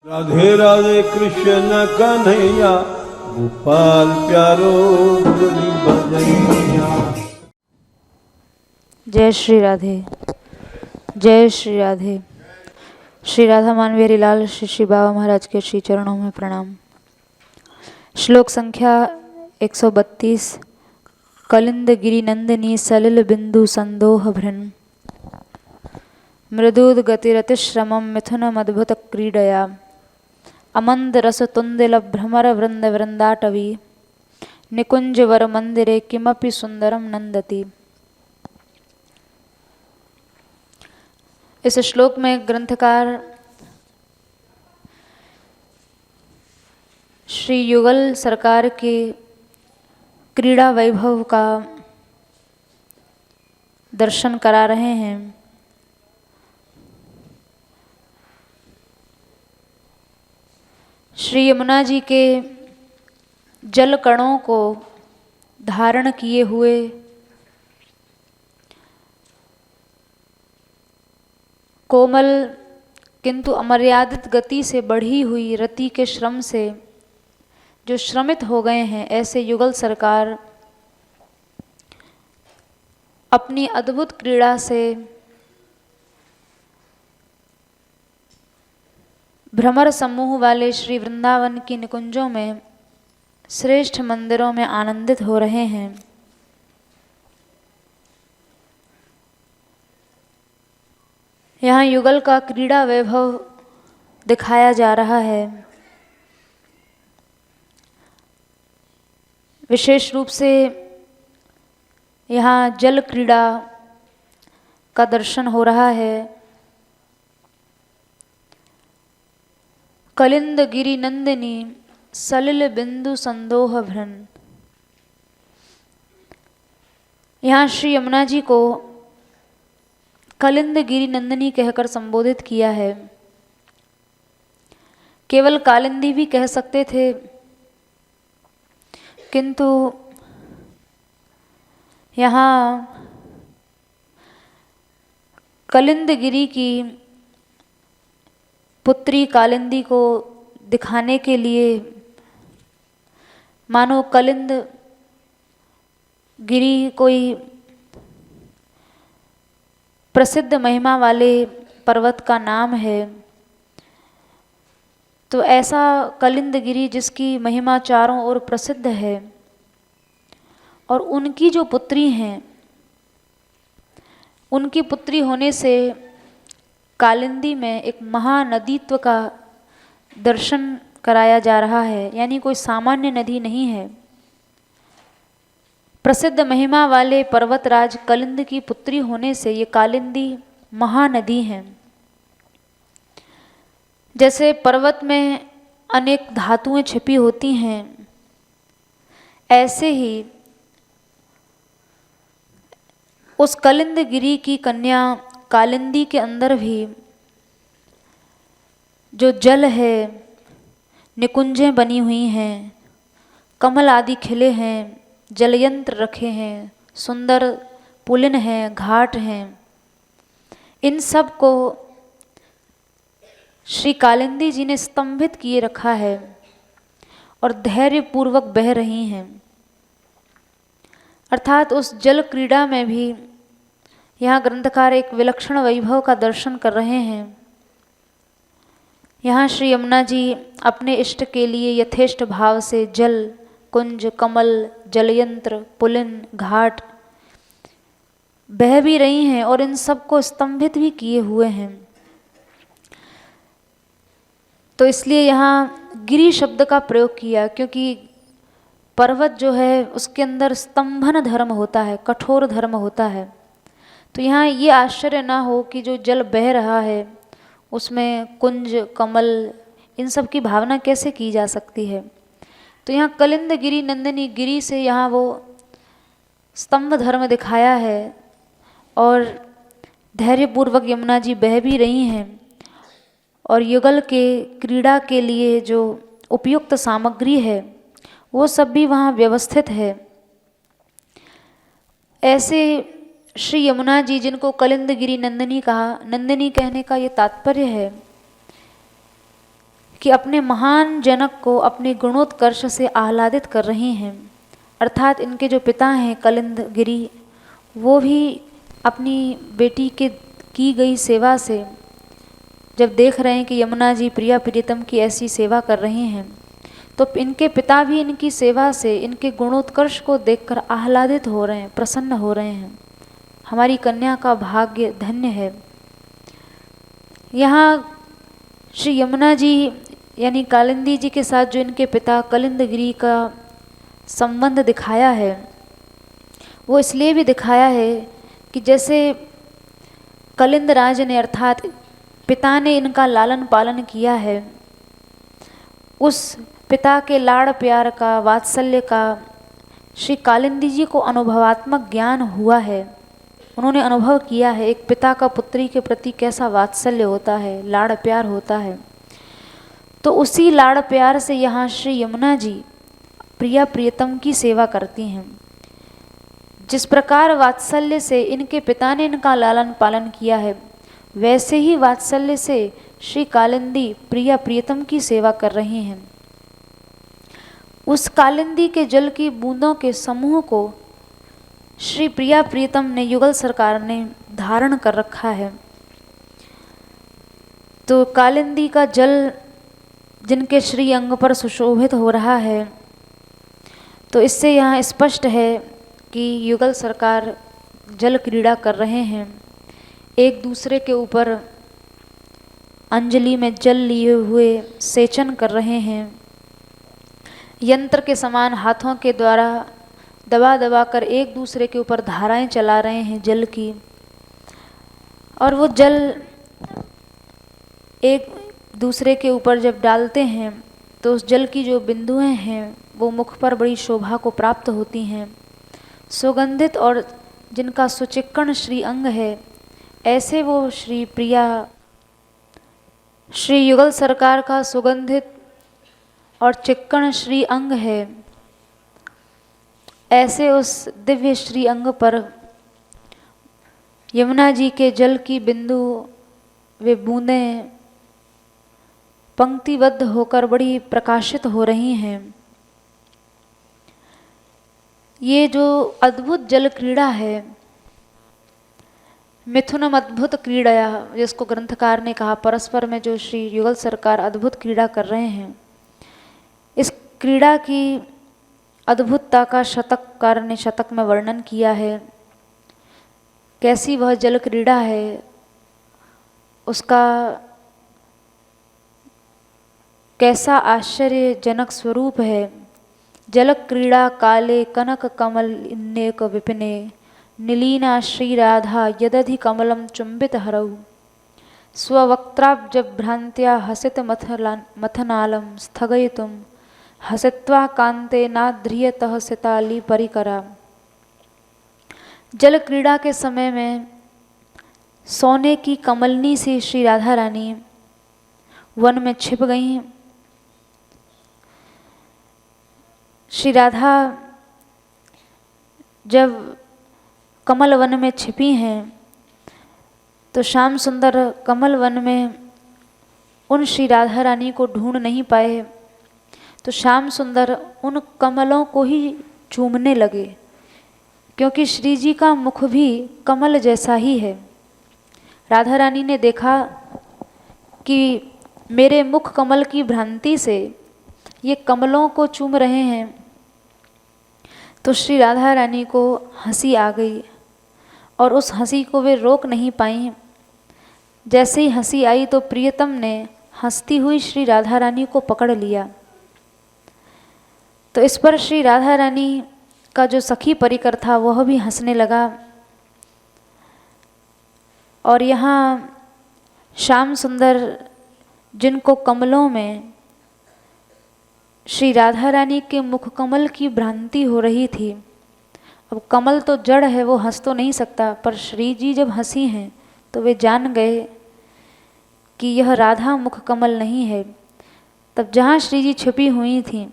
राधे राधे कृष्ण कन्हैया गोपाल प्यारो मुरली बजैया। जय श्री राधे, जय श्री राधे। श्री राधा मानविहरी लाल श्री श्री बाबा महाराज के श्री चरणों में प्रणाम। श्लोक संख्या 132। कलिंद गिरि नंदिनी सलिल बिंदु संदोह भृन मृदुद गतिरतिश्रमं मिथुन मद्भुत क्रीडया अमंद रस तुंदिल भ्रमर वृंद वृंदाटवी निकुंज वर मंदिरे किमपि सुंदरम नंदति। इस श्लोक में ग्रंथकार श्री युगल सरकार के क्रीड़ा वैभव का दर्शन करा रहे हैं। श्री यमुना जी के जल कणों को धारण किए हुए कोमल किंतु अमर्यादित गति से बढ़ी हुई रति के श्रम से जो श्रमित हो गए हैं, ऐसे युगल सरकार अपनी अद्भुत क्रीड़ा से भ्रमर समूह वाले श्री वृंदावन की निकुंजों में श्रेष्ठ मंदिरों में आनंदित हो रहे हैं। यहाँ युगल का क्रीड़ा वैभव दिखाया जा रहा है। विशेष रूप से यहाँ जल क्रीड़ा का दर्शन हो रहा है। कलिंद गिरि नंदिनी सलिल बिंदु संदोह भृन। यहाँ श्री यमुना जी को कलिंद गिरि नंदिनी कहकर संबोधित किया है। केवल कालिंदी भी कह सकते थे, किंतु यहाँ कलिंद गिरि की पुत्री कालिंदी को दिखाने के लिए मानो कलिंद गिरि कोई प्रसिद्ध महिमा वाले पर्वत का नाम है। तो ऐसा कलिंद गिरि जिसकी महिमा चारों ओर प्रसिद्ध है और उनकी जो पुत्री हैं, उनकी पुत्री होने से कालिंदी में एक महानदीत्व का दर्शन कराया जा रहा है। यानी कोई सामान्य नदी नहीं है। प्रसिद्ध महिमा वाले पर्वतराज कलिंद की पुत्री होने से ये कालिंदी महानदी है। जैसे पर्वत में अनेक धातुएं छिपी होती हैं, ऐसे ही उस कलिंद गिरि की कन्या कालिंदी के अंदर भी जो जल है, निकुंजें बनी हुई हैं, कमल आदि खिले हैं, जलयंत्र रखे हैं, सुंदर पुलिन हैं, घाट हैं, इन सब को श्री कालिंदी जी ने स्तंभित किए रखा है और धैर्यपूर्वक बह रही हैं। अर्थात उस जल क्रीड़ा में भी यहाँ ग्रंथकार एक विलक्षण वैभव का दर्शन कर रहे हैं। यहाँ श्री यमुना जी अपने इष्ट के लिए यथेष्ट भाव से जल, कुंज, कमल, जलयंत्र, पुलिन, घाट बह भी रही हैं और इन सब को स्तंभित भी किए हुए हैं। तो इसलिए यहाँ गिरि शब्द का प्रयोग किया, क्योंकि पर्वत जो है उसके अंदर स्तंभन धर्म होता है, कठोर धर्म होता है। तो यहाँ ये आश्चर्य ना हो कि जो जल बह रहा है उसमें कुंज, कमल, इन सब की भावना कैसे की जा सकती है। तो यहाँ कलिंद गिरि नंदिनी गिरि से यहाँ वो स्तंभ धर्म दिखाया है और धैर्यपूर्वक यमुना जी बह भी रही हैं और युगल के क्रीड़ा के लिए जो उपयुक्त सामग्री है वो सब भी वहाँ व्यवस्थित है। ऐसे श्री यमुना जी जिनको कलिंद गिरि नंदिनी कहा, नंदिनी कहने का ये तात्पर्य है कि अपने महान जनक को अपने गुणोत्कर्ष से आह्लादित कर रही हैं। अर्थात इनके जो पिता हैं कलिंद गिरी, वो भी अपनी बेटी के की गई सेवा से जब देख रहे हैं कि यमुना जी प्रिया प्रीतम की ऐसी सेवा कर रही हैं, तो इनके पिता भी इनकी सेवा से, इनके गुणोत्कर्ष को देखकर आह्लादित हो रहे हैं, प्रसन्न हो रहे हैं। हमारी कन्या का भाग्य धन्य है। यहाँ श्री यमुना जी यानी कालिंदी जी के साथ जो इनके पिता कलिंदगिरी का संबंध दिखाया है, वो इसलिए भी दिखाया है कि जैसे कलिंद राज ने अर्थात पिता ने इनका लालन पालन किया है, उस पिता के लाड़ प्यार का, वात्सल्य का श्री कालिंदी जी को अनुभवात्मक ज्ञान हुआ है। उन्होंने अनुभव किया है एक पिता का पुत्री के प्रति कैसा वात्सल्य होता है, लाड़ प्यार होता है। तो उसी लाड़ प्यार से यहाँ श्री यमुना जी प्रिया प्रियतम की सेवा करती हैं। जिस प्रकार वात्सल्य से इनके पिता ने इनका लालन पालन किया है, वैसे ही वात्सल्य से श्री कालिंदी प्रिया प्रियतम की सेवा कर रही हैं। उस कालिंदी के जल की बूंदों के समूह को श्री प्रिया प्रीतम ने, युगल सरकार ने धारण कर रखा है। तो कालिंदी का जल जिनके श्री अंग पर सुशोभित हो रहा है, तो इससे यहाँ स्पष्ट है कि युगल सरकार जल क्रीड़ा कर रहे हैं, एक दूसरे के ऊपर अंजलि में जल लिए हुए सेचन कर रहे हैं। यंत्र के समान हाथों के द्वारा दबा दबा कर एक दूसरे के ऊपर धाराएं चला रहे हैं जल की, और वो जल एक दूसरे के ऊपर जब डालते हैं तो उस जल की जो बिंदुएं हैं वो मुख पर बड़ी शोभा को प्राप्त होती हैं। सुगंधित और जिनका सुचिक्कण श्री अंग है, ऐसे वो श्री प्रिया श्री युगल सरकार का सुगंधित और चिक्कण श्री अंग है। ऐसे उस दिव्य श्री अंग पर यमुना जी के जल की बिंदु वे बूंदें पंक्तिबद्ध होकर बड़ी प्रकाशित हो रही हैं। ये जो अद्भुत जल क्रीड़ा है, मिथुनम अद्भुत क्रीड़या, जिसको ग्रंथकार ने कहा परस्पर में जो श्री युगल सरकार अद्भुत क्रीड़ा कर रहे हैं, इस क्रीड़ा की अद्भुतता का शतककार ने शतक में वर्णन किया है। कैसी वह जल क्रीड़ा है, उसका कैसा आश्चर्यजनक स्वरूप है। जल क्रीड़ा काले कनक कमल इन्नेक विपिने, नीलीना श्री राधा यदधि कमलम चुंबित हरऊ, स्ववक्त्राब्ज भ्रांत्या हसित मथनालम स्थगयितुम, हसित्वा कांते नाध्रियतः सिताली परिकरा। जल क्रीड़ा के समय में सोने की कमलनी से श्री राधा रानी वन में छिप गईं। श्री राधा जब कमल वन में छिपी हैं तो श्याम सुंदर कमल वन में उन श्री राधा रानी को ढूंढ नहीं पाए, तो श्याम सुंदर उन कमलों को ही चूमने लगे, क्योंकि श्री जी का मुख भी कमल जैसा ही है। राधा रानी ने देखा कि मेरे मुख कमल की भ्रांति से ये कमलों को चूम रहे हैं, तो श्री राधा रानी को हंसी आ गई और उस हंसी को वे रोक नहीं पाई। जैसे ही हंसी आई तो प्रियतम ने हंसती हुई श्री राधा रानी को पकड़ लिया। तो इस पर श्री राधा रानी का जो सखी परिकर था वह भी हंसने लगा। और यहाँ श्याम सुंदर जिनको कमलों में श्री राधा रानी के मुख कमल की भ्रांति हो रही थी, अब कमल तो जड़ है, वो हंस तो नहीं सकता, पर श्री जी जब हंसी हैं तो वे जान गए कि यह राधा मुख कमल नहीं है। तब जहाँ श्री जी छिपी हुई थी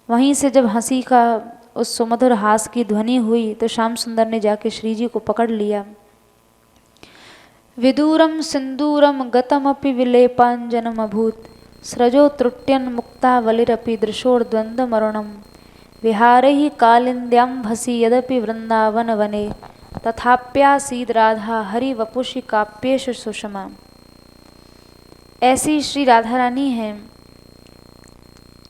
वहीं से जब हंसी का उस सुमधुर हास की ध्वनि हुई तो श्याम सुंदर ने जाके श्री जी को पकड़ लिया। विदूरम सिंदूरम गतमपि विलेपांजनम अभूत, सृजो त्रुट्यन मुक्तावलिरपि दृशोर्द्वन्द्वमरुणं विहारैः कालिन्द्याम्भसि यदपि वृंदावन वने तथाप्यासीद राधा हरिवपुषि काव्येषु सुषमा। ऐसी श्री राधा रानी हैं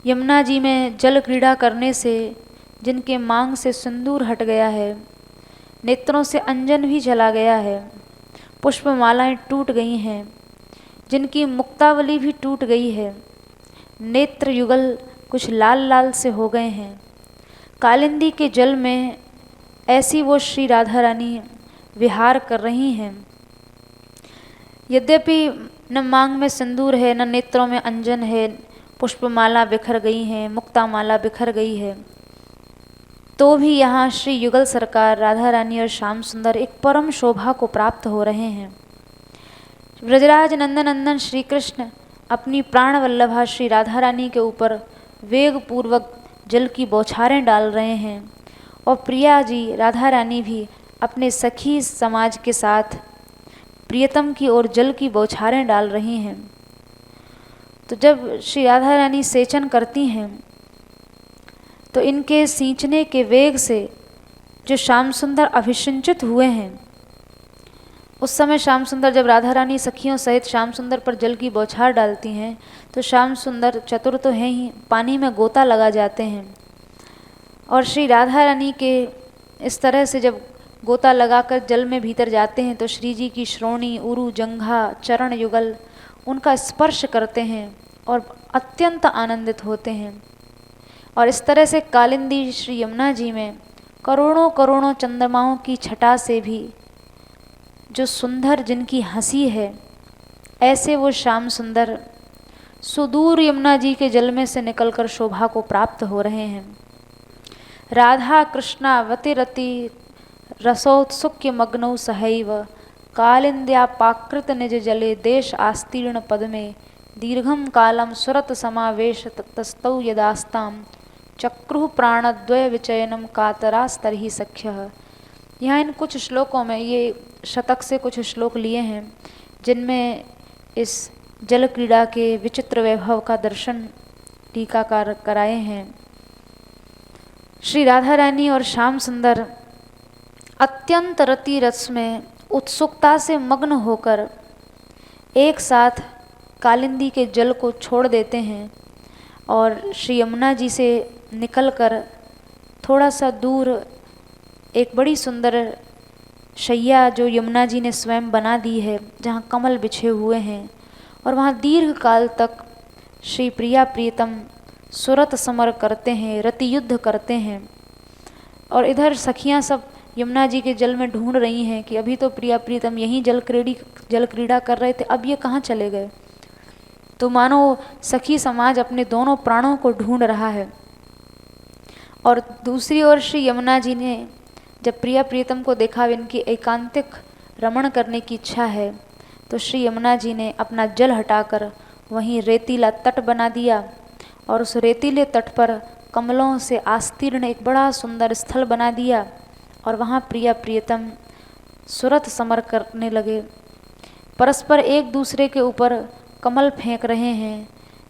यमुना जी में जल क्रीड़ा करने से जिनके मांग से सिंदूर हट गया है, नेत्रों से अंजन भी चला गया है, पुष्पमालाएं टूट गई हैं, जिनकी मुक्तावली भी टूट गई है, नेत्र युगल कुछ लाल लाल से हो गए हैं, कालिंदी के जल में ऐसी वो श्री राधा रानी विहार कर रही हैं। यद्यपि न मांग में सिंदूर है, न नेत्रों में अंजन है, पुष्पमाला बिखर गई है, मुक्तामाला बिखर गई है, तो भी यहाँ श्री युगल सरकार राधा रानी और श्याम सुंदर एक परम शोभा को प्राप्त हो रहे हैं। ब्रजराज नंदन नंदन श्री कृष्ण अपनी प्राण वल्लभा श्री राधा रानी के ऊपर वेग पूर्वक जल की बौछारें डाल रहे हैं और प्रिया जी राधा रानी भी अपने सखी समाज के साथ प्रियतम की ओर जल की बौछारें डाल रही हैं। तो जब श्री राधा रानी सेचन करती हैं तो इनके सींचने के वेग से जो श्याम सुंदर अभिषिंचित हुए हैं, उस समय श्याम सुंदर जब राधा रानी सखियों सहित श्याम सुंदर पर जल की बौछार डालती हैं तो श्याम सुंदर चतुर तो हैं ही, पानी में गोता लगा जाते हैं और श्री राधा रानी के इस तरह से जब गोता लगाकर जल में भीतर जाते हैं तो श्री जी की श्रोणी, उरु, जंघा, चरण युगल उनका स्पर्श करते हैं और अत्यंत आनंदित होते हैं। और इस तरह से कालिंदी श्री यमुना जी में करोड़ों करोड़ों चंद्रमाओं की छटा से भी जो सुंदर जिनकी हंसी है, ऐसे वो श्याम सुंदर सुदूर यमुना जी के जल में से निकलकर शोभा को प्राप्त हो रहे हैं। राधा कृष्णावतिरति रसोत्सुक्य मग्नौ सहैव कालिन्द्यापाकृत निज जले देश आस्तीर्ण पद में दीर्घम कालम सुरत समावेश ततस्तौ यदास्तां चक्रुः प्राणद्वय विचयनम कातरास्तर्हि सख्यः। यहाँ इन कुछ श्लोकों में, ये शतक से कुछ श्लोक लिए हैं जिनमें इस जल क्रीड़ा के विचित्र वैभव का दर्शन टीकाकार कराए हैं। श्री राधा रानी और श्याम सुंदर अत्यंत रति रस में उत्सुकता से मग्न होकर एक साथ कालिंदी के जल को छोड़ देते हैं और श्री यमुना जी से निकलकर थोड़ा सा दूर एक बड़ी सुंदर शैया जो यमुना जी ने स्वयं बना दी है, जहाँ कमल बिछे हुए हैं, और वहाँ दीर्घ काल तक श्री प्रिया प्रियतम सुरत समर करते हैं, रति युद्ध करते हैं। और इधर सखियाँ सब यमुना जी के जल में ढूंढ रही हैं कि अभी तो प्रिया प्रीतम यहीं जल क्रीड़ा कर रहे थे, अब ये कहाँ चले गए। तो मानो सखी समाज अपने दोनों प्राणों को ढूंढ रहा है। और दूसरी ओर श्री यमुना जी ने जब प्रिया प्रीतम को देखा इनकी एकांतिक रमण करने की इच्छा है, तो श्री यमुना जी ने अपना जल हटाकर वहीं रेतीला तट बना दिया और उस रेतीले तट पर कमलों से आस्तीर्ण एक बड़ा सुंदर स्थल बना दिया और वहाँ प्रिया प्रियतम सुरत समर करने लगे। परस्पर एक दूसरे के ऊपर कमल फेंक रहे हैं,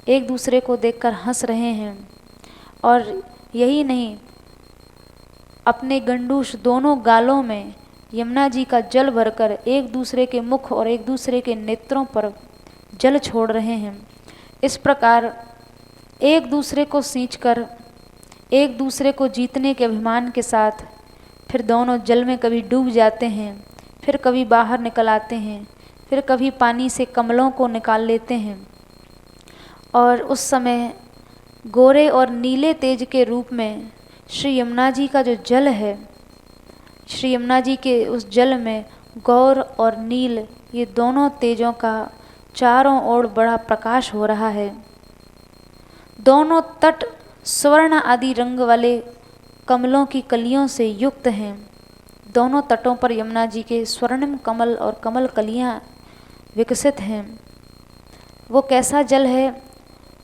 एक दूसरे को देखकर हंस रहे हैं। और यही नहीं, अपने गंडूश दोनों गालों में यमुना जी का जल भरकर एक दूसरे के मुख और एक दूसरे के नेत्रों पर जल छोड़ रहे हैं। इस प्रकार एक दूसरे को सींचकर एक दूसरे को जीतने के अभिमान के साथ फिर दोनों जल में कभी डूब जाते हैं, फिर कभी बाहर निकल आते हैं, फिर कभी पानी से कमलों को निकाल लेते हैं। और उस समय गोरे और नीले तेज के रूप में श्री यमुना जी का जो जल है, श्री यमुना जी के उस जल में गौर और नील ये दोनों तेजों का चारों ओर बड़ा प्रकाश हो रहा है। दोनों तट स्वर्ण आदि रंग वाले कमलों की कलियों से युक्त हैं। दोनों तटों पर यमुना जी के स्वर्णिम कमल और कमल कलियां विकसित हैं। वो कैसा जल है,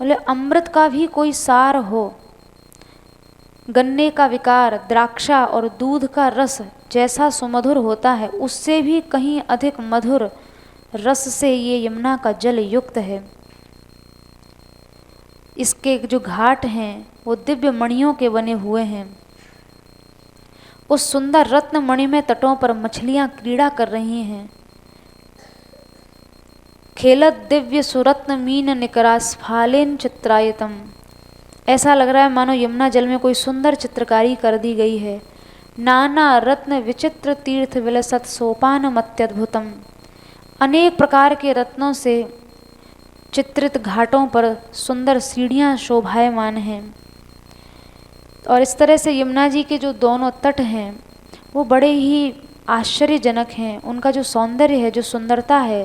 बोले अमृत का भी कोई सार हो, गन्ने का विकार, द्राक्षा और दूध का रस जैसा सुमधुर होता है, उससे भी कहीं अधिक मधुर रस से ये यमुना का जल युक्त है। इसके जो घाट हैं वो दिव्य मणियों के बने हुए हैं। उस सुंदर रत्न मणि में तटों पर मछलियां क्रीड़ा कर रही हैं। खेलत दिव्य सुरत्न मीन निकरास्फालेन चित्रायतम, ऐसा लग रहा है मानो यमुना जल में कोई सुंदर चित्रकारी कर दी गई है। नाना रत्न विचित्र तीर्थ विलसत सोपान मत्यद्भुतम, अनेक प्रकार के रत्नों से चित्रित घाटों पर सुंदर सीढ़ियाँ शोभायमान हैं। और इस तरह से यमुना जी के जो दोनों तट हैं वो बड़े ही आश्चर्यजनक हैं। उनका जो सौंदर्य है, जो सुंदरता है,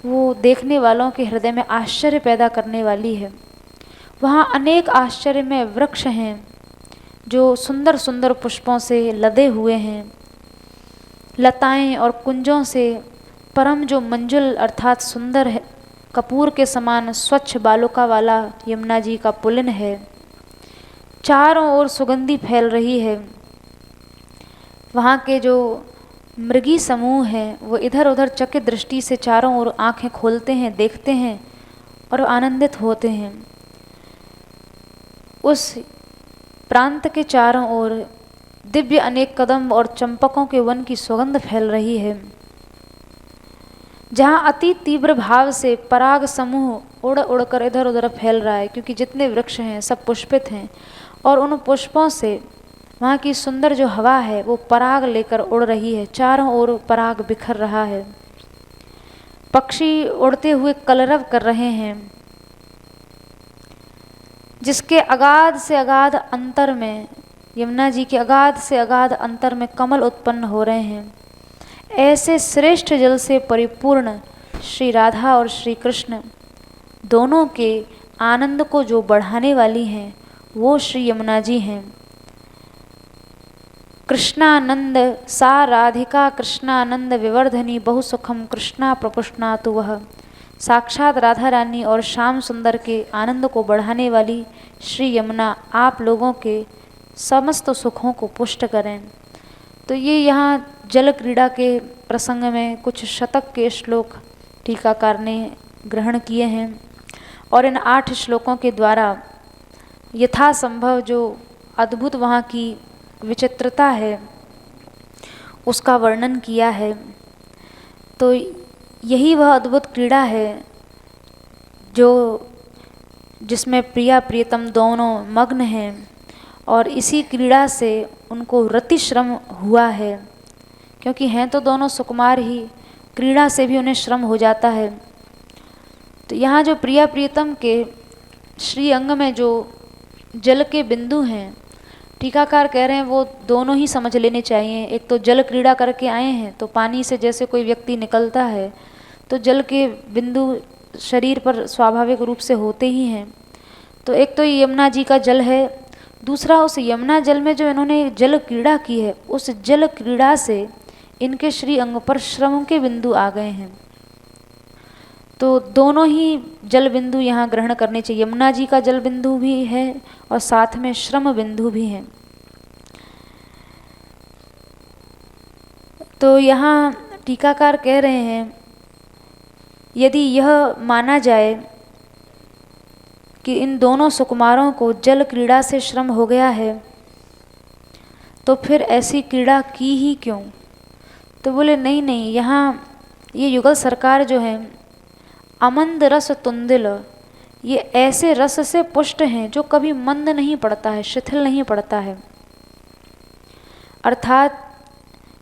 वो देखने वालों के हृदय में आश्चर्य पैदा करने वाली है। वहाँ अनेक आश्चर्य में वृक्ष हैं जो सुंदर सुंदर पुष्पों से लदे हुए हैं। लताएं और कुंजों से परम जो मंजुल अर्थात सुंदर है, कपूर के समान स्वच्छ बालुका वाला यमुना जी का पुलिन है। चारों ओर सुगंधी फैल रही है। वहाँ के जो मृगी समूह हैं वो इधर उधर चकित दृष्टि से चारों ओर आंखें खोलते हैं, देखते हैं और आनंदित होते हैं। उस प्रांत के चारों ओर दिव्य अनेक कदम और चंपकों के वन की सुगंध फैल रही है, जहाँ अति तीव्र भाव से पराग समूह उड़ उड़कर इधर उधर फैल रहा है, क्योंकि जितने वृक्ष हैं सब पुष्पित हैं और उन पुष्पों से वहाँ की सुंदर जो हवा है वो पराग लेकर उड़ रही है। चारों ओर पराग बिखर रहा है। पक्षी उड़ते हुए कलरव कर रहे हैं। जिसके अगाध से अगाध अंतर में, यमुना जी के अगाध से अगाध अंतर में कमल उत्पन्न हो रहे हैं। ऐसे श्रेष्ठ जल से परिपूर्ण श्री राधा और श्री कृष्ण दोनों के आनंद को जो बढ़ाने वाली हैं वो श्री यमुना जी हैं। कृष्णानंद सा राधिका कृष्णानंद विवर्धनी बहुसुखम कृष्णा प्रपुष्णातु वह, साक्षात राधा रानी और श्याम सुंदर के आनंद को बढ़ाने वाली श्री यमुना आप लोगों के समस्त सुखों को पुष्ट करें। तो ये यहाँ जल क्रीड़ा के प्रसंग में कुछ शतक के श्लोक टीकाकार ने ग्रहण किए हैं और इन 8 श्लोकों के द्वारा यथासंभव जो अद्भुत वहाँ की विचित्रता है उसका वर्णन किया है। तो यही वह अद्भुत क्रीड़ा है जो जिसमें प्रिया प्रियतम दोनों मग्न हैं और इसी क्रीड़ा से उनको रतिश्रम हुआ है, क्योंकि हैं तो दोनों सुकुमार ही, क्रीड़ा से भी उन्हें श्रम हो जाता है। तो यहाँ जो प्रिया प्रियतम के श्री अंग में जो जल के बिंदु हैं, टीकाकार कह रहे हैं वो दोनों ही समझ लेने चाहिए। एक तो जल क्रीड़ा करके आए हैं, तो पानी से जैसे कोई व्यक्ति निकलता है तो जल के बिंदु शरीर पर स्वाभाविक रूप से होते ही हैं। तो एक तो यमुना जी का जल है, दूसरा उस यमुना जल में जो इन्होंने जल क्रीड़ा की है उस जल क्रीड़ा से इनके श्री अंग पर श्रम के बिंदु आ गए हैं। तो दोनों ही जल बिंदु यहाँ ग्रहण करने चाहिए। यमुना जी का जल बिंदु भी है और साथ में श्रम बिंदु भी है। तो यहाँ टीकाकार कह रहे हैं यदि यह माना जाए कि इन दोनों सुकुमारों को जल क्रीड़ा से श्रम हो गया है तो फिर ऐसी क्रीड़ा की ही क्यों। तो बोले नहीं नहीं, यहाँ ये युगल सरकार जो है अमंद रस तुंदिल, ये ऐसे रस से पुष्ट हैं जो कभी मंद नहीं पड़ता है, शिथिल नहीं पड़ता है। अर्थात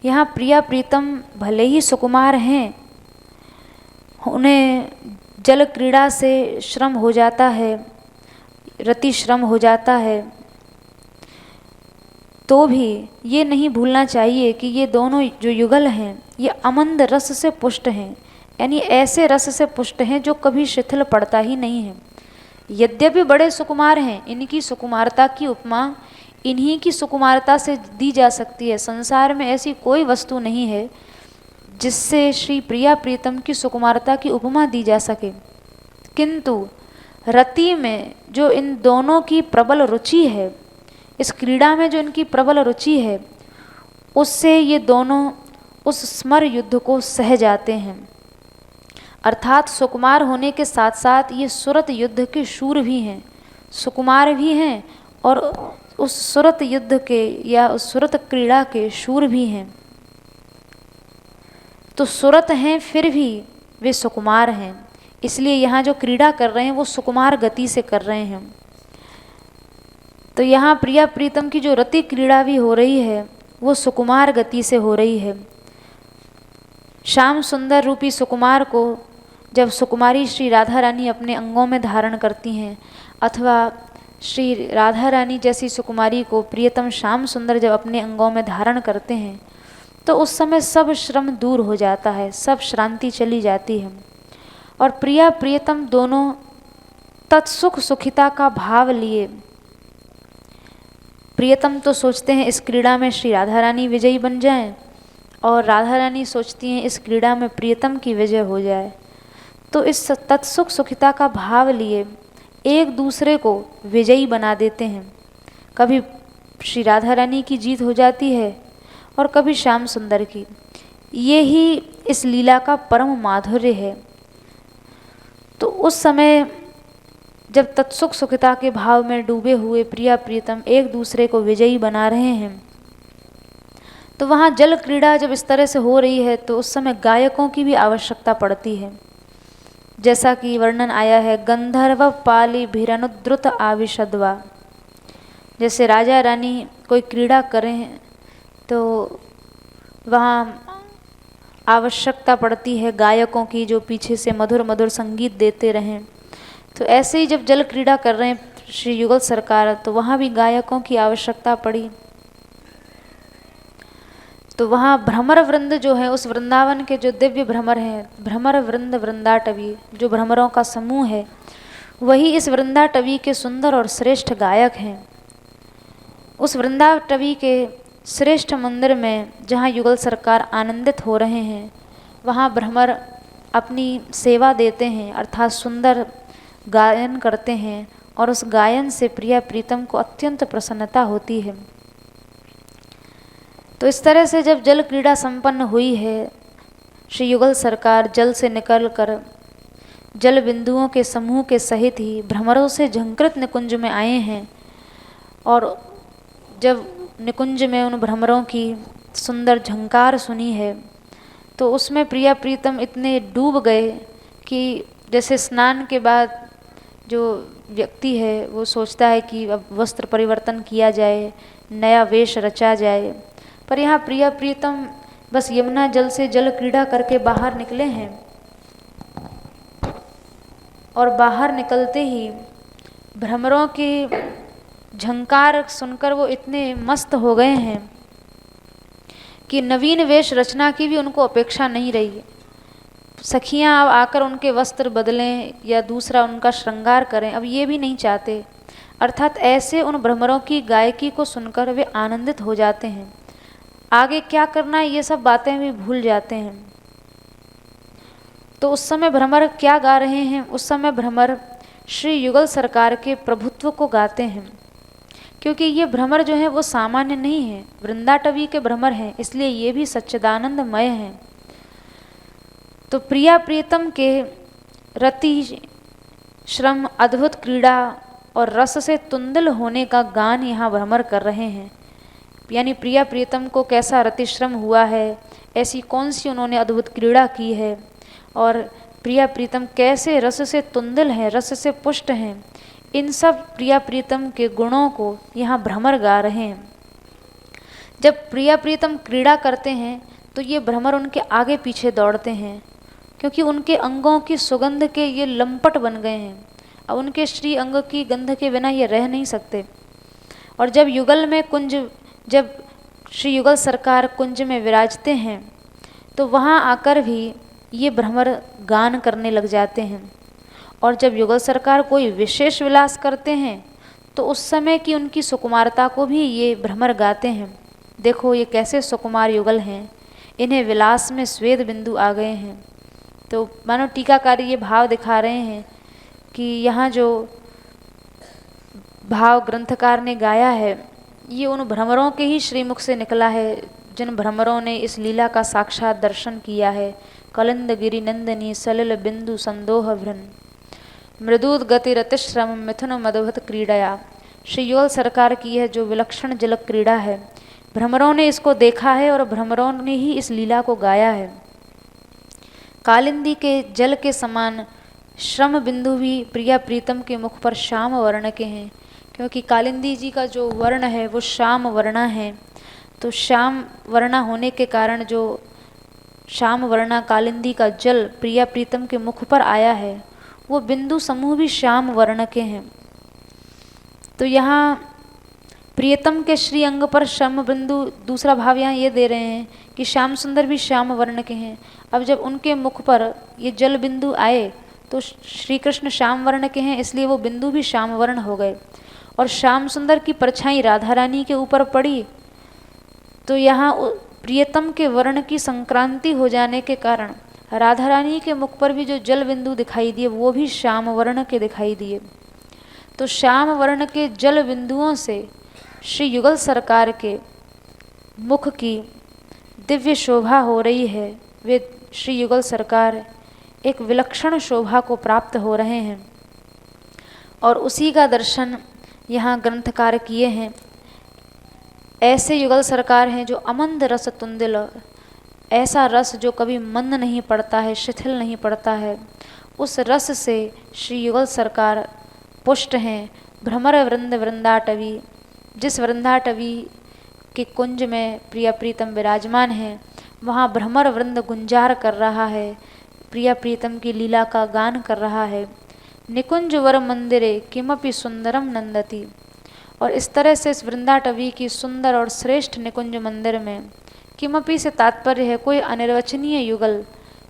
यहाँ प्रिया प्रीतम भले ही सुकुमार हैं, उन्हें जल क्रीड़ा से श्रम हो जाता है, रति श्रम हो जाता है, तो भी ये नहीं भूलना चाहिए कि ये दोनों जो युगल हैं ये अमंद रस से पुष्ट हैं, यानी ऐसे रस से पुष्ट हैं जो कभी शिथिल पड़ता ही नहीं है। यद्यपि बड़े सुकुमार हैं, इनकी सुकुमारता की उपमा इन्हीं की सुकुमारता से दी जा सकती है। संसार में ऐसी कोई वस्तु नहीं है जिससे श्री प्रिया प्रीतम की सुकुमारता की उपमा दी जा सके, किंतु रति में जो इन दोनों की प्रबल रुचि है, इस क्रीड़ा में जो इनकी प्रबल रुचि है, उससे ये दोनों उस स्मर युद्ध को सह जाते हैं। अर्थात सुकुमार होने के साथ साथ ये सुरत युद्ध के शूर भी हैं, सुकुमार भी हैं और उस सुरत युद्ध के या उस सुरत क्रीड़ा के शूर भी हैं। तो सुरत हैं फिर भी वे सुकुमार हैं, इसलिए यहाँ जो क्रीड़ा कर रहे हैं वो सुकुमार गति से कर रहे हैं। तो यहाँ प्रिया प्रीतम की जो रति क्रीड़ा भी हो रही है वो सुकुमार गति से हो रही है। श्याम सुंदर रूपी सुकुमार को जब सुकुमारी श्री राधा रानी अपने अंगों में धारण करती हैं, अथवा श्री राधा रानी जैसी सुकुमारी को प्रियतम श्याम सुंदर जब अपने अंगों में धारण करते हैं, तो उस समय सब श्रम दूर हो जाता है, सब श्रांति चली जाती है। और प्रिया प्रियतम दोनों तत्सुख सुखिता का भाव लिए, प्रियतम तो सोचते हैं इस क्रीड़ा में श्री राधा रानी विजयी बन जाएं, और राधा रानी सोचती हैं इस क्रीड़ा में प्रियतम की विजय हो जाए। तो इस तत्सुख सुखिता का भाव लिए एक दूसरे को विजयी बना देते हैं। कभी श्री राधा रानी की जीत हो जाती है और कभी श्याम सुंदर की। ये ही इस लीला का परम माधुर्य है। तो उस समय जब तत्सुख सुखिता के भाव में डूबे हुए प्रिया प्रियतम एक दूसरे को विजयी बना रहे हैं, तो वहाँ जल क्रीड़ा जब इस तरह से हो रही है तो उस समय गायकों की भी आवश्यकता पड़ती है। जैसा कि वर्णन आया है, गंधर्व पाली भीरनुद्रुत आविशद्वा। जैसे राजा रानी कोई क्रीड़ा करें तो वहाँ आवश्यकता पड़ती है गायकों की, जो पीछे से मधुर मधुर संगीत देते रहें। तो ऐसे ही जब जल क्रीड़ा कर रहे हैं श्री युगल सरकार, तो वहाँ भी गायकों की आवश्यकता पड़ी। तो वहाँ भ्रमर वृंद जो है, उस वृंदावन के जो दिव्य भ्रमर हैं, भ्रमर वृंद वृंदाटवी, जो भ्रमरों का समूह है, वही इस वृंदाटवी के सुंदर और श्रेष्ठ गायक हैं। उस वृंदाटवी के श्रेष्ठ मंदिर में जहाँ युगल सरकार आनंदित हो रहे हैं, वहाँ भ्रमर अपनी सेवा देते हैं, अर्थात सुंदर गायन करते हैं, और उस गायन से प्रिया प्रीतम को अत्यंत प्रसन्नता होती है। तो इस तरह से जब जल क्रीड़ा संपन्न हुई है, श्री युगल सरकार जल से निकलकर जल बिंदुओं के समूह के सहित ही भ्रमरों से झंकृत निकुंज में आए हैं। और जब निकुंज में उन भ्रमरों की सुंदर झंकार सुनी है, तो उसमें प्रिया प्रीतम इतने डूब गए कि जैसे स्नान के बाद जो व्यक्ति है वो सोचता है कि अब वस्त्र परिवर्तन किया जाए, नया वेश रचा जाए, पर यहाँ प्रिया प्रीतम बस यमुना जल से जल क्रीड़ा करके बाहर निकले हैं, और बाहर निकलते ही भ्रमरों की झंकार सुनकर वो इतने मस्त हो गए हैं कि नवीन वेश रचना की भी उनको अपेक्षा नहीं रही। सखियाँ अब आकर उनके वस्त्र बदलें या दूसरा उनका श्रृंगार करें, अब ये भी नहीं चाहते। अर्थात ऐसे उन भ्रमरों की गायकी को सुनकर वे आनंदित हो जाते हैं। आगे क्या करना है ये सब बातें भी भूल जाते हैं। तो उस समय भ्रमर क्या गा रहे हैं? उस समय भ्रमर श्री युगल सरकार के प्रभुत्व को गाते हैं, क्योंकि ये भ्रमर जो है वो सामान्य नहीं है, वृंदाटवी के भ्रमर हैं, इसलिए ये भी सच्चिदानंदमय हैं। तो प्रिया प्रीतम के रति श्रम, अद्भुत क्रीड़ा और रस से तुंदिल होने का गान यहाँ भ्रमर कर रहे हैं। यानी प्रिया प्रीतम को कैसा रतिश्रम हुआ है, ऐसी कौन सी उन्होंने अद्भुत क्रीड़ा की है, और प्रिया प्रीतम कैसे रस से तुंदिल हैं, रस से पुष्ट हैं, इन सब प्रिया प्रीतम के गुणों को यहाँ भ्रमर गा रहे हैं। जब प्रिया प्रीतम क्रीड़ा करते हैं तो ये भ्रमर उनके आगे पीछे दौड़ते हैं, क्योंकि उनके अंगों की सुगंध के ये लंपट बन गए हैं। अब उनके श्री अंग की गंध के बिना ये रह नहीं सकते। और जब युगल में कुंज, जब श्री युगल सरकार कुंज में विराजते हैं, तो वहाँ आकर भी ये भ्रमर गान करने लग जाते हैं। और जब युगल सरकार कोई विशेष विलास करते हैं, तो उस समय की उनकी सुकुमारता को भी ये भ्रमर गाते हैं। देखो ये कैसे सुकुमार युगल हैं, इन्हें विलास में स्वेद बिंदु आ गए हैं। तो मानो टीकाकारी ये भाव दिखा रहे हैं कि यहाँ जो भाव ग्रंथकार ने गाया है, ये उन भ्रमरों के ही श्रीमुख से निकला है, जिन भ्रमरों ने इस लीला का साक्षात दर्शन किया है। कलिंद गिरि नंदनी सलिल बिंदु संदोह भ्रन। मृदूद गति रतिश्रम मिथुन मधुवत क्रीड़या। श्री युगल सरकार की यह जो विलक्षण जल क्रीड़ा है, भ्रमरों ने इसको देखा है और भ्रमरों ने ही इस लीला को गाया है। कालिंदी के जल के समान श्रम बिंदु भी प्रिया प्रीतम के मुख पर श्याम वर्ण के हैं, क्योंकि कालिंदी जी का जो वर्ण है वो श्याम वर्णा है। तो श्याम वर्णा होने के कारण जो श्याम वर्णा कालिंदी का जल प्रिया प्रीतम के मुख पर आया है, वो बिंदु समूह भी श्याम वर्ण के हैं। तो यहाँ प्रियतम के श्री अंग पर श्याम बिंदु, दूसरा भाव यहाँ ये दे रहे हैं कि श्याम सुंदर भी श्याम वर्ण के हैं। अब जब उनके मुख पर ये जल बिंदु आए तो श्री कृष्ण श्याम वर्ण के हैं, इसलिए वो बिंदु भी श्याम वर्ण हो गए। और श्याम सुंदर की परछाई राधा रानी के ऊपर पड़ी, तो यहाँ प्रियतम के वर्ण की संक्रांति हो जाने के कारण राधा रानी के मुख पर भी जो जल बिंदु दिखाई दिए वो भी श्याम वर्ण के दिखाई दिए। तो श्याम वर्ण के जल बिंदुओं से श्री युगल सरकार के मुख की दिव्य शोभा हो रही है। वे श्री युगल सरकार एक विलक्षण शोभा को प्राप्त हो रहे हैं और उसी का दर्शन यहाँ ग्रंथकार किए हैं। ऐसे युगल सरकार हैं जो अमंद रस तुंदिल, ऐसा रस जो कभी मंद नहीं पड़ता है, शिथिल नहीं पड़ता है, उस रस से श्री युगल सरकार पुष्ट हैं। भ्रमर वृंद वृंदाटवी, जिस वृंदाटवी के कुंज में प्रिया प्रीतम विराजमान हैं, वहाँ भ्रमर वृंद गुंजार कर रहा है, प्रिया प्रीतम की लीला का गान कर रहा है। निकुंज वर मंदिरे किमपि सुंदरम नंदती, और इस तरह से इस वृंदाटवी की सुंदर और श्रेष्ठ निकुंज मंदिर में किमपि से तात्पर्य है कोई अनिर्वचनीय युगल,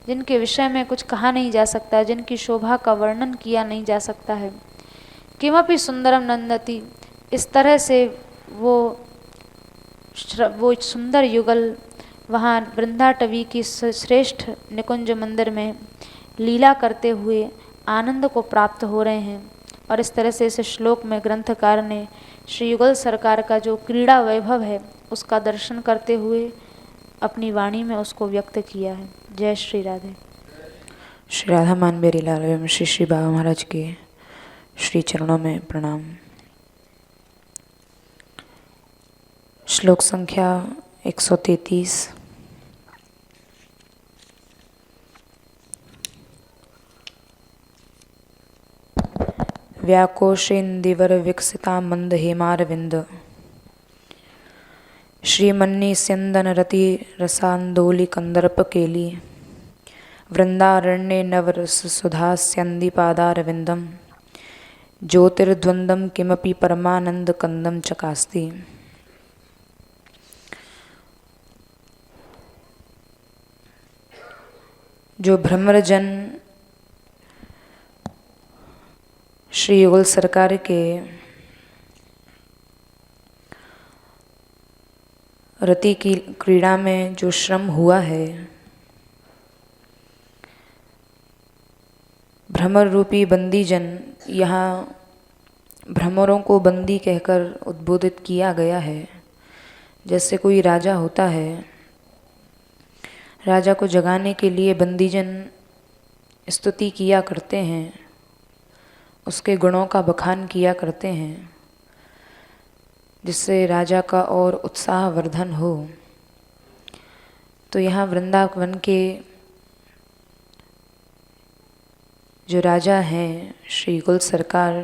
जिनके विषय में कुछ कहा नहीं जा सकता, जिनकी शोभा का वर्णन किया नहीं जा सकता है। किमपि सुंदरम नंदती, इस तरह से वो सुंदर युगल वहाँ वृंदाटवी की श्रेष्ठ निकुंज मंदिर में लीला करते हुए आनंद को प्राप्त हो रहे हैं। और इस तरह से इस श्लोक में ग्रंथकार ने श्री युगल सरकार का जो क्रीड़ा वैभव है उसका दर्शन करते हुए अपनी वाणी में उसको व्यक्त किया है। जय श्री राधे। श्री राधा मानबेरी लाल एवं श्री श्री बाबा महाराज के श्री चरणों में प्रणाम। श्लोक संख्या 133। व्याकोशेन्दिवर विकसिता मंद हेमारविंद, श्रीमन्नी स्यंदन रति रसांदोली कंदर्प केली, वृंदारण्ये नवरस सुधा स्यंदीपादारविंदम, ज्योतिर्द्वंदम किमपि परमानंद कंदम चकास्ति। जो भ्रमरजन श्री युगल सरकार के रति की क्रीड़ा में जो श्रम हुआ है, भ्रमर रूपी बंदीजन, यहाँ भ्रमरों को बंदी कहकर उद्बोधित किया गया है। जैसे कोई राजा होता है, राजा को जगाने के लिए बंदीजन स्तुति किया करते हैं, उसके गुणों का बखान किया करते हैं, जिससे राजा का और उत्साहवर्धन हो। तो यहाँ वृंदावन के जो राजा हैं श्री युगल सरकार,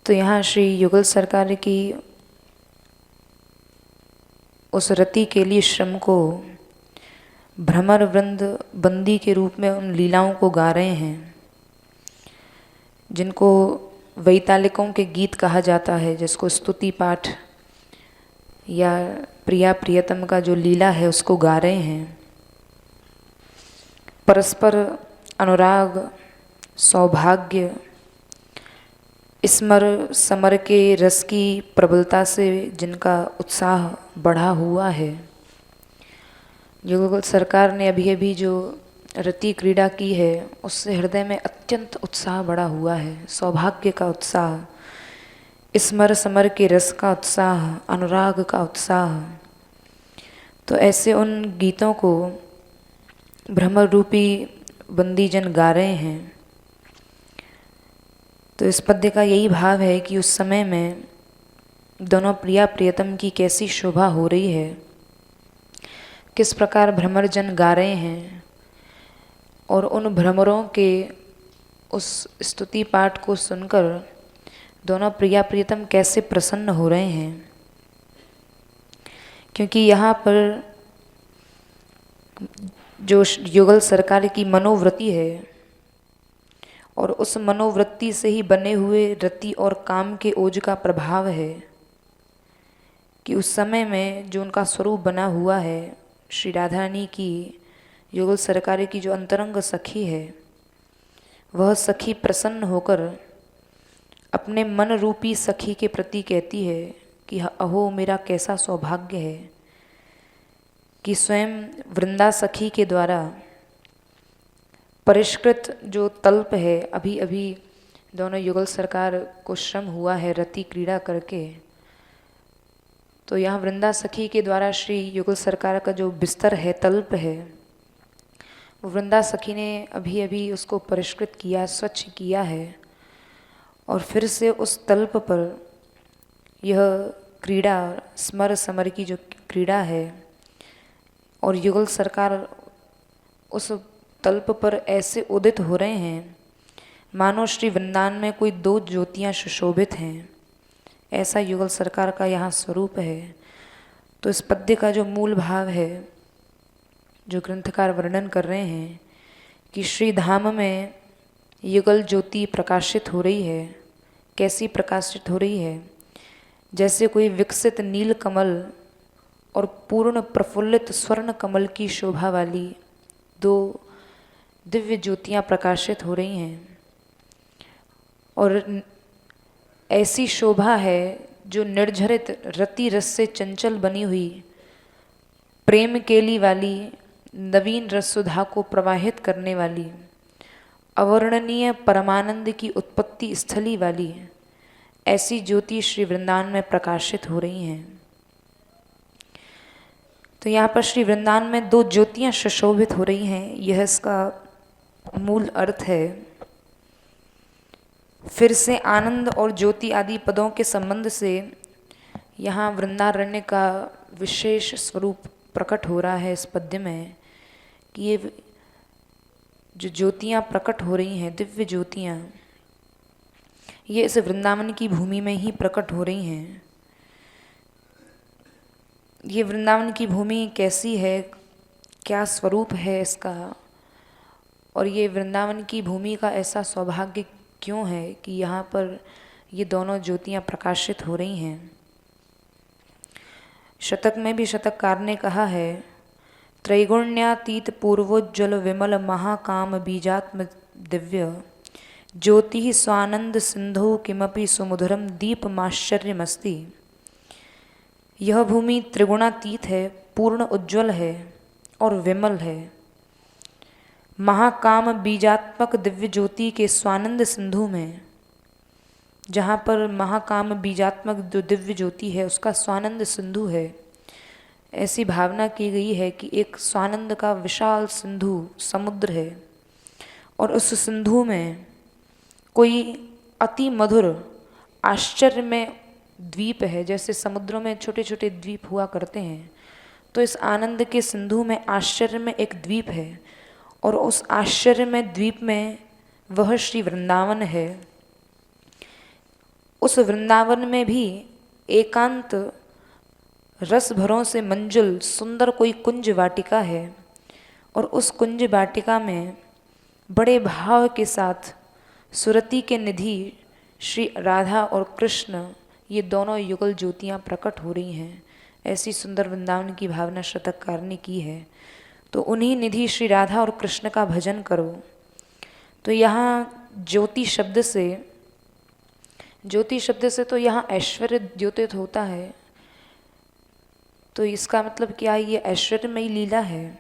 तो यहाँ श्री युगल सरकार की उस रति के लिए श्रम को भ्रमर वृंद बंदी के रूप में उन लीलाओं को गा रहे हैं, जिनको वैतालिकों के गीत कहा जाता है, जिसको स्तुति पाठ या प्रिया प्रियतम का जो लीला है उसको गा रहे हैं। परस्पर अनुराग, सौभाग्य, स्मर समर के रस की प्रबलता से जिनका उत्साह बढ़ा हुआ है। युगल सरकार ने अभी अभी जो रति क्रीड़ा की है उससे हृदय में अत्यंत उत्साह बढ़ा हुआ है। सौभाग्य का उत्साह, स्मर समर के रस का उत्साह, अनुराग का उत्साह। तो ऐसे उन गीतों को भ्रमर रूपी बंदीजन गा रहे हैं। तो इस पद्य का यही भाव है कि उस समय में दोनों प्रिया प्रियतम की कैसी शोभा हो रही है, किस प्रकार भ्रमरजन गा रहे हैं, और उन भ्रमरों के उस स्तुति पाठ को सुनकर दोनों प्रिया प्रियतम कैसे प्रसन्न हो रहे हैं। क्योंकि यहाँ पर जो युगल सरकार की मनोवृत्ति है और उस मनोवृत्ति से ही बने हुए रति और काम के ओज का प्रभाव है कि उस समय में जो उनका स्वरूप बना हुआ है, श्री राधा रानी की युगल सरकार की जो अंतरंग सखी है, वह सखी प्रसन्न होकर अपने मन रूपी सखी के प्रति कहती है कि अहो मेरा कैसा सौभाग्य है कि स्वयं वृंदा सखी के द्वारा परिष्कृत जो तल्प है, अभी अभी दोनों युगल सरकार को श्रम हुआ है रति क्रीड़ा करके, तो यहाँ वृंदा सखी के द्वारा श्री युगल सरकार का जो बिस्तर है, तल्प है, वो वृंदा सखी ने अभी अभी उसको परिष्कृत किया, स्वच्छ किया है, और फिर से उस तल्प पर यह क्रीड़ा स्मर समर की जो क्रीड़ा है, और युगल सरकार उस तल्प पर ऐसे उदित हो रहे हैं मानो श्री वृंदावन में कोई दो ज्योतियाँ सुशोभित हैं। ऐसा युगल सरकार का यहाँ स्वरूप है। तो इस पद्य का जो मूल भाव है, जो ग्रंथकार वर्णन कर रहे हैं कि श्री धाम में युगल ज्योति प्रकाशित हो रही है। कैसी प्रकाशित हो रही है? जैसे कोई विकसित नील कमल और पूर्ण प्रफुल्लित स्वर्ण कमल की शोभा वाली दो दिव्य ज्योतियाँ प्रकाशित हो रही हैं। और ऐसी शोभा है जो निर्झरित रति रस से चंचल बनी हुई प्रेम केली वाली नवीन रसुधा को प्रवाहित करने वाली अवर्णनीय परमानंद की उत्पत्ति स्थली वाली ऐसी ज्योति श्री वृंदावन में प्रकाशित हो रही हैं। तो यहाँ पर श्री वृंदावन में दो ज्योतियाँ सुशोभित हो रही हैं, यह इसका मूल अर्थ है। फिर से आनंद और ज्योति आदि पदों के संबंध से यहाँ वृंदारण्य का विशेष स्वरूप प्रकट हो रहा है इस पद्य में कि ये जो ज्योतियाँ प्रकट हो रही हैं, दिव्य ज्योतियाँ, ये इस वृंदावन की भूमि में ही प्रकट हो रही हैं। ये वृंदावन की भूमि कैसी है, क्या स्वरूप है इसका, और ये वृंदावन की भूमि का ऐसा सौभाग्य क्यों है कि यहाँ पर ये दोनों ज्योतियाँ प्रकाशित हो रही हैं। शतक में भी शतककार ने कहा है, त्रैगुण्यातीत पूर्वोज्ज्वल विमल महाकाम बीजात्म दिव्य ज्योति स्वानंद सिंधु किमपि सुमधुरम दीपमाश्चर्यमस्ति। यह भूमि त्रिगुणातीत है, पूर्ण उज्ज्वल है और विमल है। महाकाम बीजात्मक दिव्य ज्योति के स्वानंद सिंधु में, जहाँ पर महाकाम बीजात्मक जो दिव्य ज्योति है उसका स्वानंद सिंधु है, ऐसी भावना की गई है कि एक स्वानंद का विशाल सिंधु समुद्र है और उस सिंधु में कोई अति मधुर आश्चर्य में द्वीप है। जैसे समुद्रों में छोटे छोटे द्वीप हुआ करते हैं, तो इस आनंद के सिंधु में आश्चर्य में एक द्वीप है और उस आश्चर्य में द्वीप में वह श्री वृंदावन है। उस वृंदावन में भी एकांत रस भरों से मंजुल सुंदर कोई कुंज वाटिका है और उस कुंज वाटिका में बड़े भाव के साथ सुरति के निधि श्री राधा और कृष्ण, ये दोनों युगल ज्योतियाँ प्रकट हो रही हैं। ऐसी सुंदर वृंदावन की भावना शतककार ने की है। तो उन्हीं निधि श्री राधा और कृष्ण का भजन करो। तो यहाँ ज्योति शब्द से तो यहाँ ऐश्वर्य द्योतित होता है। तो इसका मतलब क्या, ये ऐश्वर्यमयी लीला है?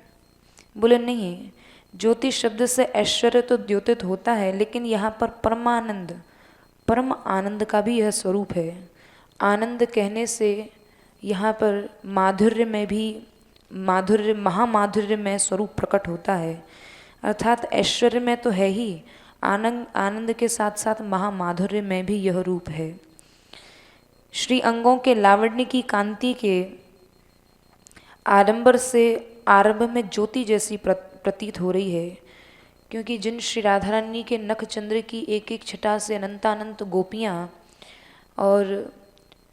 बोले नहीं, ज्योति शब्द से ऐश्वर्य तो द्योतित होता है, लेकिन यहाँ पर परमानंद, परम आनंद का भी यह स्वरूप है। आनंद कहने से यहाँ पर माधुर्य में भी माधुर्य, महामाधुर्य में स्वरूप प्रकट होता है। अर्थात ऐश्वर्य में तो है ही, आनंद आनंद के साथ साथ महामाधुर्य में भी यह रूप है। श्री अंगों के लावण्य की कांति के आडंबर से आरंभ में ज्योति जैसी प्रतीत हो रही है, क्योंकि जिन श्री राधा रानी के नख चंद्र की एक एक छटा से अनंतानंत गोपियाँ, और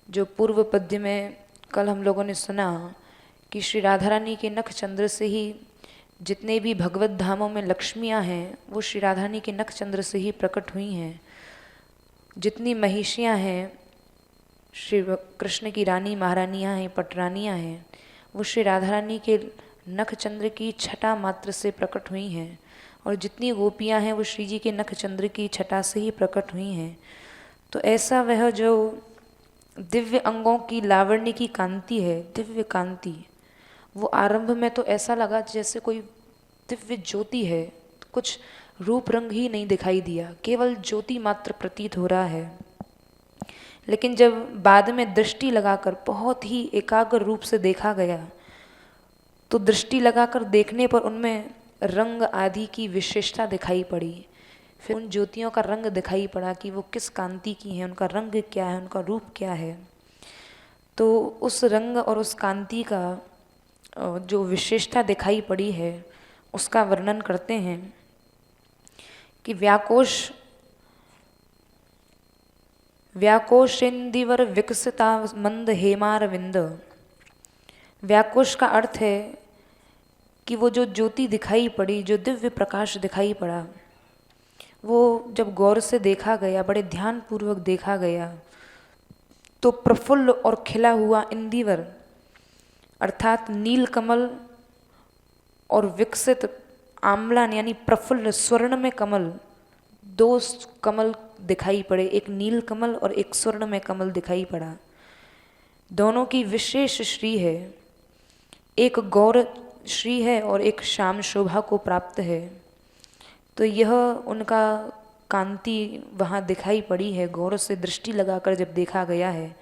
जो पूर्व पद्य में कल हम लोगों ने सुना कि श्री राधा रानी के नख चंद्र से ही जितने भी भगवत धामों में लक्ष्मियाँ हैं वो श्री राधा रानी के नख चंद्र से ही प्रकट हुई हैं। जितनी महिषियाँ हैं, श्री कृष्ण की रानी महारानियाँ हैं, पटरानियाँ हैं, वो श्री राधा रानी के नख चंद्र की छटा मात्र से प्रकट हुई हैं। और जितनी गोपियाँ हैं वो श्री जी के नख चंद्र की छटा से ही प्रकट हुई हैं। तो ऐसा वह जो दिव्य अंगों की लावण्य की कांति है, दिव्य कांति, वो आरंभ में तो ऐसा लगा जैसे कोई दिव्य ज्योति है, कुछ रूप रंग ही नहीं दिखाई दिया, केवल ज्योति मात्र प्रतीत हो रहा है। लेकिन जब बाद में दृष्टि लगाकर बहुत ही एकाग्र रूप से देखा गया, तो दृष्टि लगाकर देखने पर उनमें रंग आदि की विशेषता दिखाई पड़ी। फिर उन ज्योतियों का रंग दिखाई पड़ा कि वो किस कांति की हैं, उनका रंग क्या है, उनका रूप क्या है। तो उस रंग और उस कांति का जो विशेषता दिखाई पड़ी है उसका वर्णन करते हैं कि व्याकोशेंदिवर विकसिता मंद हेमार विंद। व्याकोश का अर्थ है कि वो जो ज्योति दिखाई पड़ी, जो दिव्य प्रकाश दिखाई पड़ा, वो जब गौर से देखा गया, बड़े ध्यान पूर्वक देखा गया, तो प्रफुल्ल और खिला हुआ इंदिवर अर्थात नील कमल और विकसित आम्लान यानी प्रफुल्ल स्वर्ण में कमल, दो कमल दिखाई पड़े, एक नील कमल और एक स्वर्ण में कमल दिखाई पड़ा। दोनों की विशेष श्री है, एक गौर श्री है और एक श्याम शोभा को प्राप्त है। तो यह उनका कांति वहाँ दिखाई पड़ी है। गौर से दृष्टि लगाकर जब देखा गया है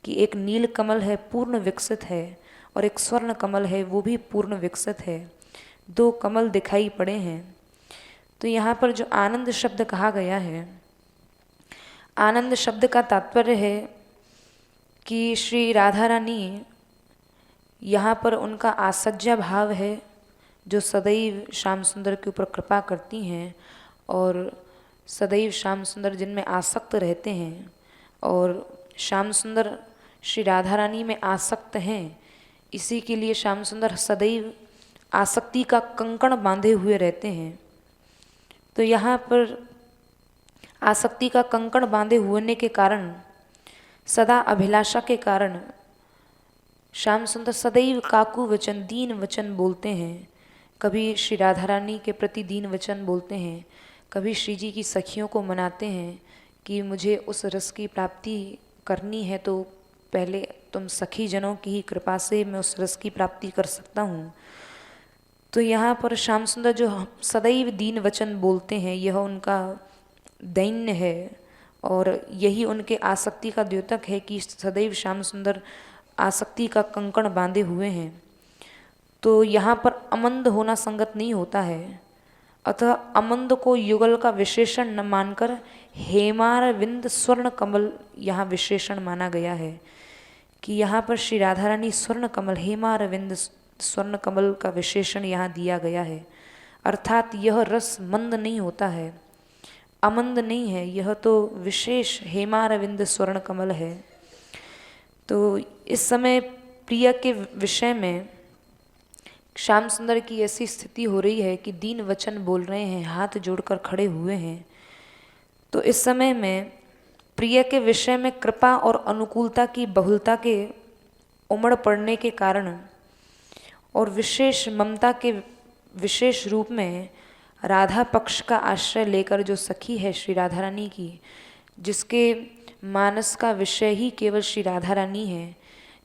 कि एक नील कमल है पूर्ण विकसित है और एक स्वर्ण कमल है वो भी पूर्ण विकसित है, दो कमल दिखाई पड़े हैं। तो यहाँ पर जो आनंद शब्द कहा गया है, आनंद शब्द का तात्पर्य है कि श्री राधा रानी यहाँ पर उनका आसज्जा भाव है जो सदैव श्याम सुंदर के ऊपर कृपा करती हैं और सदैव श्याम सुंदर जिनमें आसक्त रहते हैं और श्याम सुंदर श्री राधा रानी में आसक्त हैं। इसी के लिए श्याम सुंदर सदैव आसक्ति का कंकण बांधे हुए रहते हैं। तो यहाँ पर आसक्ति का कंकण बांधे होने के कारण, सदा अभिलाषा के कारण श्याम सुंदर सदैव काकू वचन, दीन वचन बोलते हैं। कभी श्री राधा रानी के प्रति दीन वचन बोलते हैं, कभी श्री जी की सखियों को मनाते हैं कि मुझे उस रस की प्राप्ति करनी है तो पहले तुम सखी जनों की ही कृपा से मैं उस रस की प्राप्ति कर सकता हूँ। तो यहाँ पर श्याम सुंदर जो सदैव दीन वचन बोलते हैं, यह उनका दैन्य है और यही उनके आसक्ति का द्योतक है कि सदैव श्याम सुंदर आसक्ति का कंकण बांधे हुए हैं। तो यहाँ पर अमंद होना संगत नहीं होता है, अतः अमंद को युगल का विशेषण न मानकर हेमार विंद स्वर्ण कमल यहाँ विशेषण माना गया है कि यहाँ पर श्री राधा रानी स्वर्ण कमल, हेमार विंद स्वर्ण कमल का विशेषण यहाँ दिया गया है। अर्थात यह रस मंद नहीं होता है, अमंद नहीं है, यह तो विशेष हेमार विंद स्वर्ण कमल है। तो इस समय प्रिय के विषय में श्याम सुंदर की ऐसी स्थिति हो रही है कि दीन वचन बोल रहे हैं, हाथ जोड़कर खड़े हुए हैं। तो इस समय में प्रिय के विषय में कृपा और अनुकूलता की बहुलता के उमड़ पड़ने के कारण और विशेष ममता के विशेष रूप में राधा पक्ष का आश्रय लेकर जो सखी है श्री राधा रानी की, जिसके मानस का विषय ही केवल श्री राधा रानी है,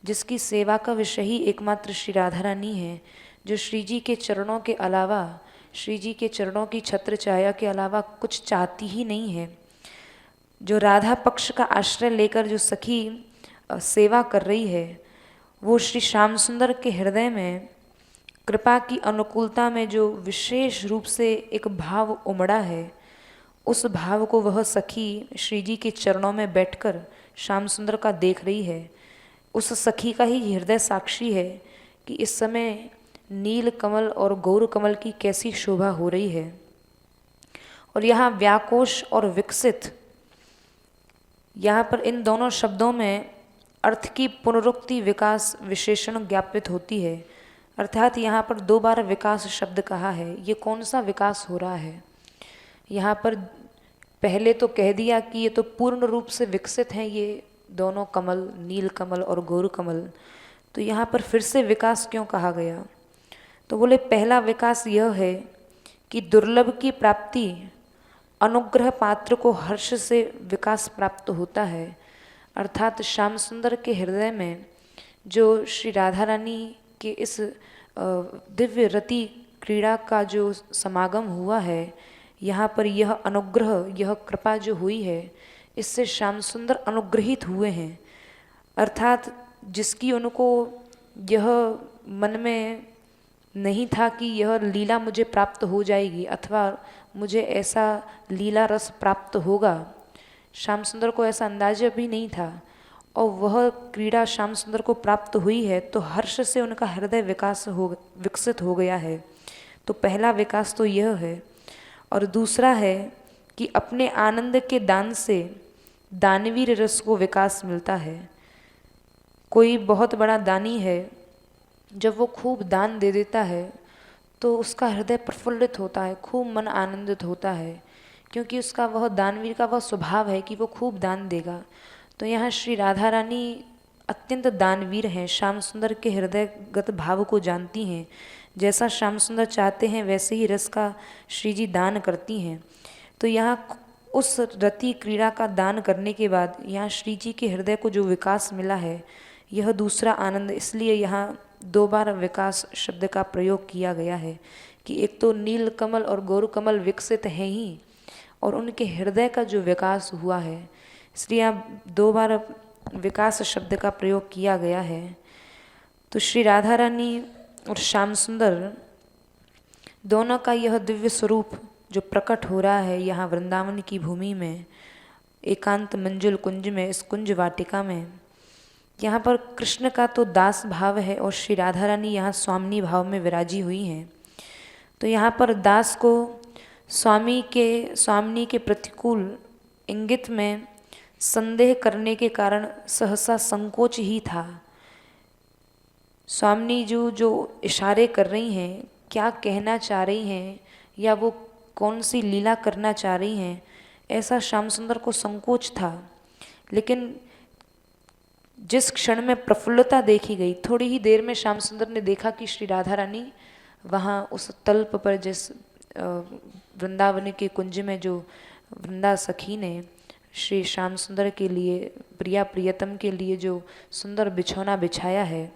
जिसकी सेवा का विषय ही एकमात्र श्री राधा रानी है, जो श्री जी के चरणों के अलावा, श्री जी के चरणों की छत्र छाया के अलावा कुछ चाहती ही नहीं है, जो राधा पक्ष का आश्रय लेकर जो सखी सेवा कर रही है, वो श्री श्याम सुंदर के हृदय में कृपा की अनुकूलता में जो विशेष रूप से एक भाव उमड़ा है, उस भाव को वह सखी श्री जी के चरणों में बैठकर श्याम सुंदर का देख रही है। उस सखी का ही हृदय साक्षी है कि इस समय नील कमल और गौर कमल की कैसी शोभा हो रही है। और यहाँ व्याकोश और विकसित, यहाँ पर इन दोनों शब्दों में अर्थ की पुनरुक्ति विकास विशेषण ज्ञापित होती है। अर्थात यहाँ पर 2 बार विकास शब्द कहा है। ये कौन सा विकास हो रहा है? यहाँ पर पहले तो कह दिया कि ये तो पूर्ण रूप से विकसित हैं ये दोनों कमल, नील कमल और गौर कमल। तो यहाँ पर फिर से विकास क्यों कहा गया? तो बोले पहला विकास यह है कि दुर्लभ की प्राप्ति अनुग्रह पात्र को हर्ष से विकास प्राप्त होता है। अर्थात श्याम सुंदर के हृदय में जो श्री राधा रानी के इस दिव्य रति क्रीड़ा का जो समागम हुआ है, यहाँ पर यह अनुग्रह, यह कृपा जो हुई है, इससे श्याम सुंदर अनुग्रहित हुए हैं। अर्थात जिसकी उनको यह मन में नहीं था कि यह लीला मुझे प्राप्त हो जाएगी अथवा मुझे ऐसा लीला रस प्राप्त होगा, श्याम सुंदर को ऐसा अंदाजा भी नहीं था, और वह क्रीड़ा श्याम सुंदर को प्राप्त हुई है तो हर्ष से उनका हृदय विकसित हो गया है। तो पहला विकास तो यह है। और दूसरा है कि अपने आनंद के दान से दानवीर रस को विकास मिलता है। कोई बहुत बड़ा दानी है, जब वो खूब दान दे देता है तो उसका हृदय प्रफुल्लित होता है, खूब मन आनंदित होता है, क्योंकि उसका वह दानवीर का वह स्वभाव है कि वो खूब दान देगा। तो यहाँ श्री राधा रानी अत्यंत दानवीर हैं, श्याम सुंदर के हृदयगत भाव को जानती हैं। जैसा श्याम सुंदर चाहते हैं वैसे ही रस का श्री जी दान करती हैं। तो यहाँ उस रति क्रीड़ा का दान करने के बाद यहाँ श्री जी के हृदय को जो विकास मिला है, यह दूसरा आनंद, इसलिए यहाँ 2 बार विकास शब्द का प्रयोग किया गया है कि एक तो नील कमल और गौर कमल विकसित हैं ही, और उनके हृदय का जो विकास हुआ है, इसलिए यहाँ 2 बार विकास शब्द का प्रयोग किया गया है। तो श्री राधा रानी और श्याम सुंदर दोनों का यह दिव्य स्वरूप जो प्रकट हो रहा है यहाँ वृंदावन की भूमि में, एकांत मंजुल कुंज में, इस कुंज वाटिका में, यहाँ पर कृष्ण का तो दास भाव है और श्री राधा रानी यहाँ स्वामिनी भाव में विराजी हुई हैं। तो यहाँ पर दास को स्वामिनी के प्रतिकूल इंगित में संदेह करने के कारण सहसा संकोच ही था। स्वामिनी जो इशारे कर रही हैं, क्या कहना चाह रही हैं या वो कौन सी लीला करना चाह रही हैं, ऐसा श्याम सुंदर को संकोच था। लेकिन जिस क्षण में प्रफुल्लता देखी गई, थोड़ी ही देर में श्याम सुंदर ने देखा कि श्री राधा रानी वहाँ उस तल्प पर, जिस वृंदावन के कुंज में जो वृंदा सखी ने श्री श्याम सुंदर के लिए, प्रिया प्रियतम के लिए जो सुंदर बिछौना बिछाया है,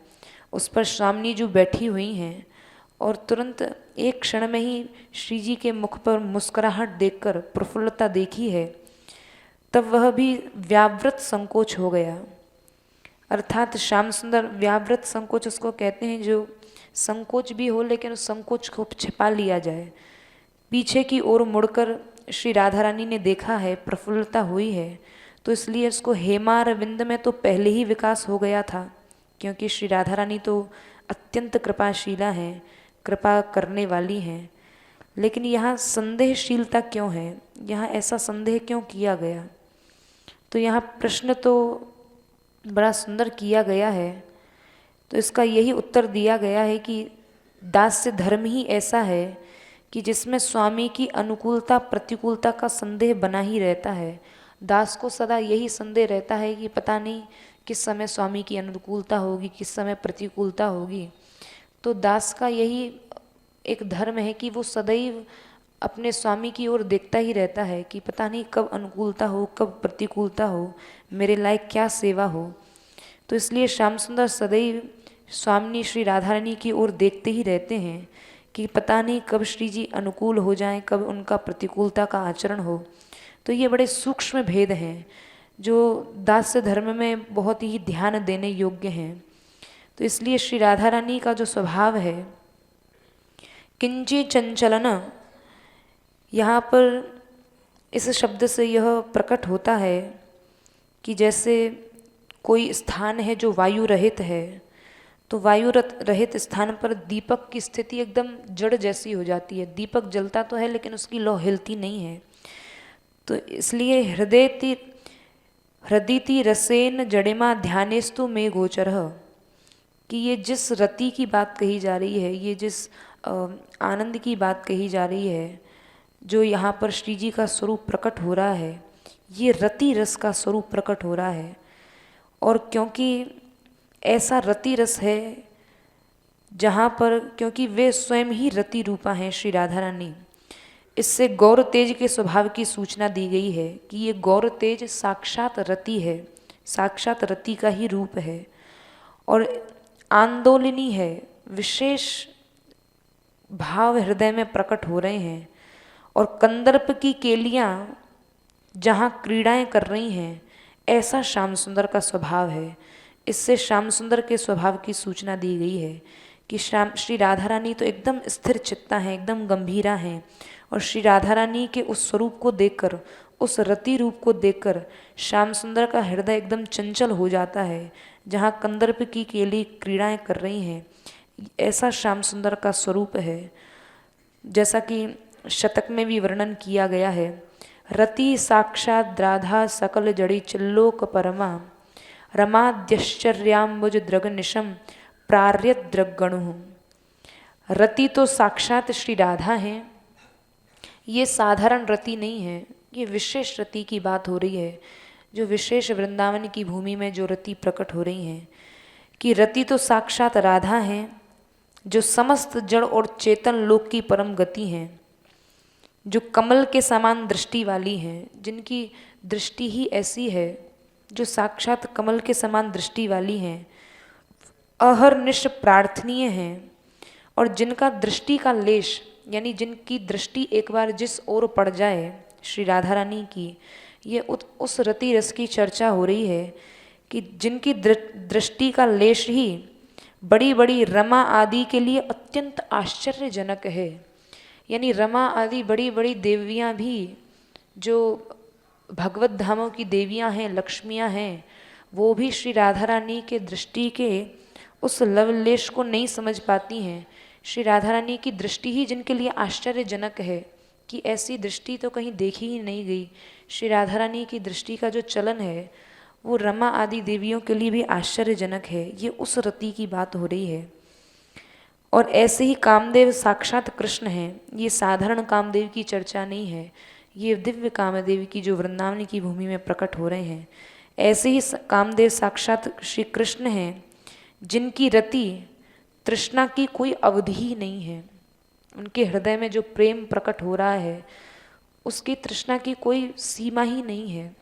उस पर स्वामिनी जी बैठी हुई हैं, और तुरंत एक क्षण में ही श्री जी के मुख पर मुस्कुराहट देखकर प्रफुल्लता देखी है, तब वह भी व्यावृत संकोच हो गया। अर्थात श्याम सुंदर व्यावृत संकोच उसको कहते हैं, जो संकोच भी हो लेकिन उस संकोच को छिपा लिया जाए। पीछे की ओर मुड़कर श्री राधा रानी ने देखा है, प्रफुल्लता हुई है, तो इसलिए उसको हेमारविंद में तो पहले ही विकास हो गया था, क्योंकि श्री राधा रानी तो अत्यंत कृपाशीला हैं, कृपा करने वाली हैं। लेकिन यहाँ संदेहशीलता क्यों है, यहाँ ऐसा संदेह क्यों किया गया? तो यहाँ प्रश्न तो बड़ा सुंदर किया गया है। तो इसका यही उत्तर दिया गया है कि दास्य धर्म ही ऐसा है कि जिसमें स्वामी की अनुकूलता प्रतिकूलता का संदेह बना ही रहता है। दास को सदा यही संदेह रहता है कि पता नहीं किस समय स्वामी की अनुकूलता होगी, किस समय प्रतिकूलता होगी। तो दास का यही एक धर्म है कि वो सदैव अपने स्वामी की ओर देखता ही रहता है कि पता नहीं कब अनुकूलता हो, कब प्रतिकूलता हो, मेरे लायक क्या सेवा हो। तो इसलिए श्याम सुंदर सदैव स्वामिनी श्री राधा रानी की ओर देखते ही रहते हैं कि पता नहीं कब श्री जी अनुकूल हो जाएं, कब उनका प्रतिकूलता का आचरण हो। तो ये बड़े सूक्ष्म भेद हैं जो दास्य धर्म में बहुत ही ध्यान देने योग्य हैं। तो इसलिए श्री राधा रानी का जो स्वभाव है किंची चंचलन, यहाँ पर इस शब्द से यह प्रकट होता है कि जैसे कोई स्थान है जो वायु रहित है, तो वायु रहित स्थान पर दीपक की स्थिति एकदम जड़ जैसी हो जाती है। दीपक जलता तो है लेकिन उसकी लौ हिलती नहीं है। तो इसलिए हृदयति रसेन जड़िमा ध्यानेस्तु में गोचरः, कि ये जिस रति की बात कही जा रही है, ये जिस आनंद की बात कही जा रही है, जो यहाँ पर श्री जी का स्वरूप प्रकट हो रहा है, ये रति रस का स्वरूप प्रकट हो रहा है। और क्योंकि ऐसा रति रस है जहाँ पर, क्योंकि वे स्वयं ही रति रूपा हैं श्री राधा रानी, इससे गौर तेज के स्वभाव की सूचना दी गई है कि ये गौर तेज साक्षात रति है, साक्षात रति का ही रूप है और आंदोलिनी है। विशेष भाव हृदय में प्रकट हो रहे हैं और कंदर्प की केलियाँ जहाँ क्रीड़ाएं कर रही हैं, ऐसा श्याम सुंदर का स्वभाव है। इससे श्याम सुंदर के स्वभाव की सूचना दी गई है कि श्री राधा रानी तो एकदम स्थिर चित्ता हैं, एकदम गंभीरा हैं, और श्री राधा रानी के उस स्वरूप को देखकर, उस रति रूप को देखकर श्याम सुंदर का हृदय एकदम चंचल हो जाता है। जहाँ कंदर्प की केली क्रीड़ाएं कर रही हैं, ऐसा श्याम सुंदर का स्वरूप है। जैसा कि शतक में भी वर्णन किया गया है, रति साक्षात राधा सकल जड़ी चिल्लोक परमा, रमाद्यश्चर्याम्बुज द्रगनिशम प्रार्यत द्रगणु। रति तो साक्षात श्री राधा हैं, ये साधारण रति नहीं है, ये विशेष रति की बात हो रही है, जो विशेष वृंदावन की भूमि में जो रति प्रकट हो रही हैं। कि रति तो साक्षात राधा हैं, जो समस्त जड़ और चेतन लोक की परम गति हैं, जो कमल के समान दृष्टि वाली हैं, जिनकी दृष्टि ही ऐसी है, जो साक्षात कमल के समान दृष्टि वाली हैं, अहर्निश प्रार्थनीय हैं, और जिनका दृष्टि का लेश, यानी जिनकी दृष्टि एक बार जिस ओर पड़ जाए श्री राधा रानी की, ये उस रति रस की चर्चा हो रही है कि जिनकी दृष्टि का लेश ही बड़ी बड़ी रमा आदि के लिए अत्यंत आश्चर्यजनक है। यानी रमा आदि बड़ी बड़ी देवियाँ भी, जो भगवत धामों की देवियाँ हैं, लक्ष्मियाँ हैं, वो भी श्री राधा रानी के दृष्टि के उस लवलेश को नहीं समझ पाती हैं। श्री राधा रानी की दृष्टि ही जिनके लिए आश्चर्यजनक है कि ऐसी दृष्टि तो कहीं देखी ही नहीं गई। श्री राधा रानी की दृष्टि का जो चलन है वो रमा आदि देवियों के लिए भी आश्चर्यजनक है। ये उस रति की बात हो रही है। और ऐसे ही कामदेव साक्षात कृष्ण हैं, ये साधारण कामदेव की चर्चा नहीं है, ये दिव्य कामदेव की जो वृंदावन की भूमि में प्रकट हो रहे हैं। ऐसे ही कामदेव साक्षात श्री कृष्ण हैं, जिनकी रति तृष्णा की कोई अवधि ही नहीं है। उनके हृदय में जो प्रेम प्रकट हो रहा है उसकी तृष्णा की कोई सीमा ही नहीं है।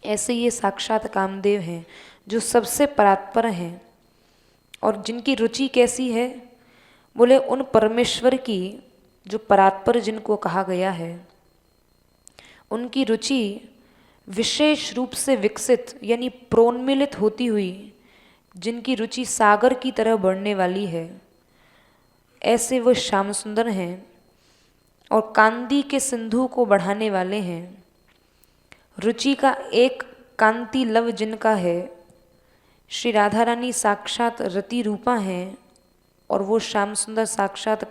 ऐसे ये साक्षात कामदेव हैं जो सबसे परात्पर हैं। और जिनकी रुचि कैसी है, बोले उन परमेश्वर की जो परात्पर जिनको कहा गया है, उनकी रुचि विशेष रूप से विकसित यानी प्रोन्मिलित होती हुई, जिनकी रुचि सागर की तरह बढ़ने वाली है, ऐसे वो श्याम सुंदर हैं और कांति के सिंधु को बढ़ाने वाले हैं। रुचि का एक कांति लव जिनका है, श्री राधा रानी साक्षात रति रूपा हैं और वो श्याम सुंदर साक्षात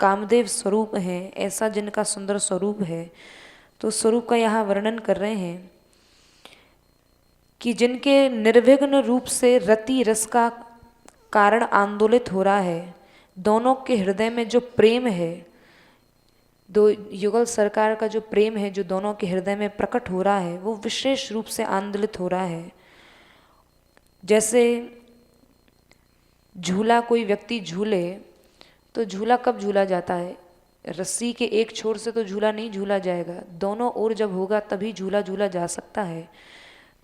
कामदेव स्वरूप हैं। ऐसा जिनका सुंदर स्वरूप है, तो स्वरूप का यहाँ वर्णन कर रहे हैं कि जिनके निर्विघ्न रूप से रति रस का कारण आंदोलित हो रहा है, दोनों के हृदय में जो प्रेम है, दो युगल सरकार का जो प्रेम है जो दोनों के हृदय में प्रकट हो रहा है, वो विशेष रूप से आंदोलित हो रहा है। जैसे झूला कोई व्यक्ति झूले तो झूला कब झूला जाता है, रस्सी के एक छोर से तो झूला नहीं झूला जाएगा, दोनों ओर जब होगा तभी झूला झूला जा सकता है।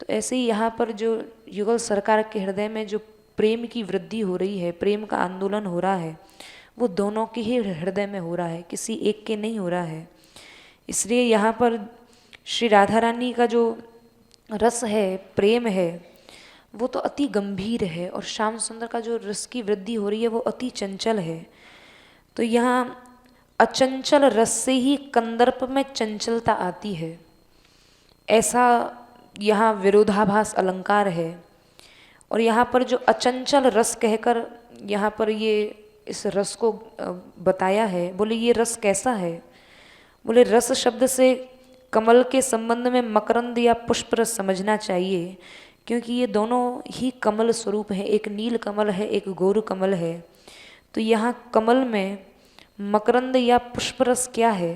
तो ऐसे ही यहाँ पर जो युगल सरकार के हृदय में जो प्रेम की वृद्धि हो रही है, प्रेम का आंदोलन हो रहा है, वो दोनों के ही हृदय में हो रहा है, किसी एक के नहीं हो रहा है। इसलिए यहाँ पर श्री राधा रानी का जो रस है, प्रेम है, वो तो अति गंभीर है और श्याम सुंदर का जो रस की वृद्धि हो रही है वो अति चंचल है। तो यहाँ अचंचल रस से ही कंदर्प में चंचलता आती है, ऐसा यहाँ विरोधाभास अलंकार है। और यहाँ पर जो अचंचल रस कहकर यहाँ पर ये इस रस को बताया है, बोले ये रस कैसा है? बोले रस शब्द से कमल के संबंध में मकरंद या पुष्प रस समझना चाहिए, क्योंकि ये दोनों ही कमल स्वरूप हैं, एक नील कमल है, एक गौर कमल है। तो यहाँ कमल में मकरंद या पुष्परस क्या है?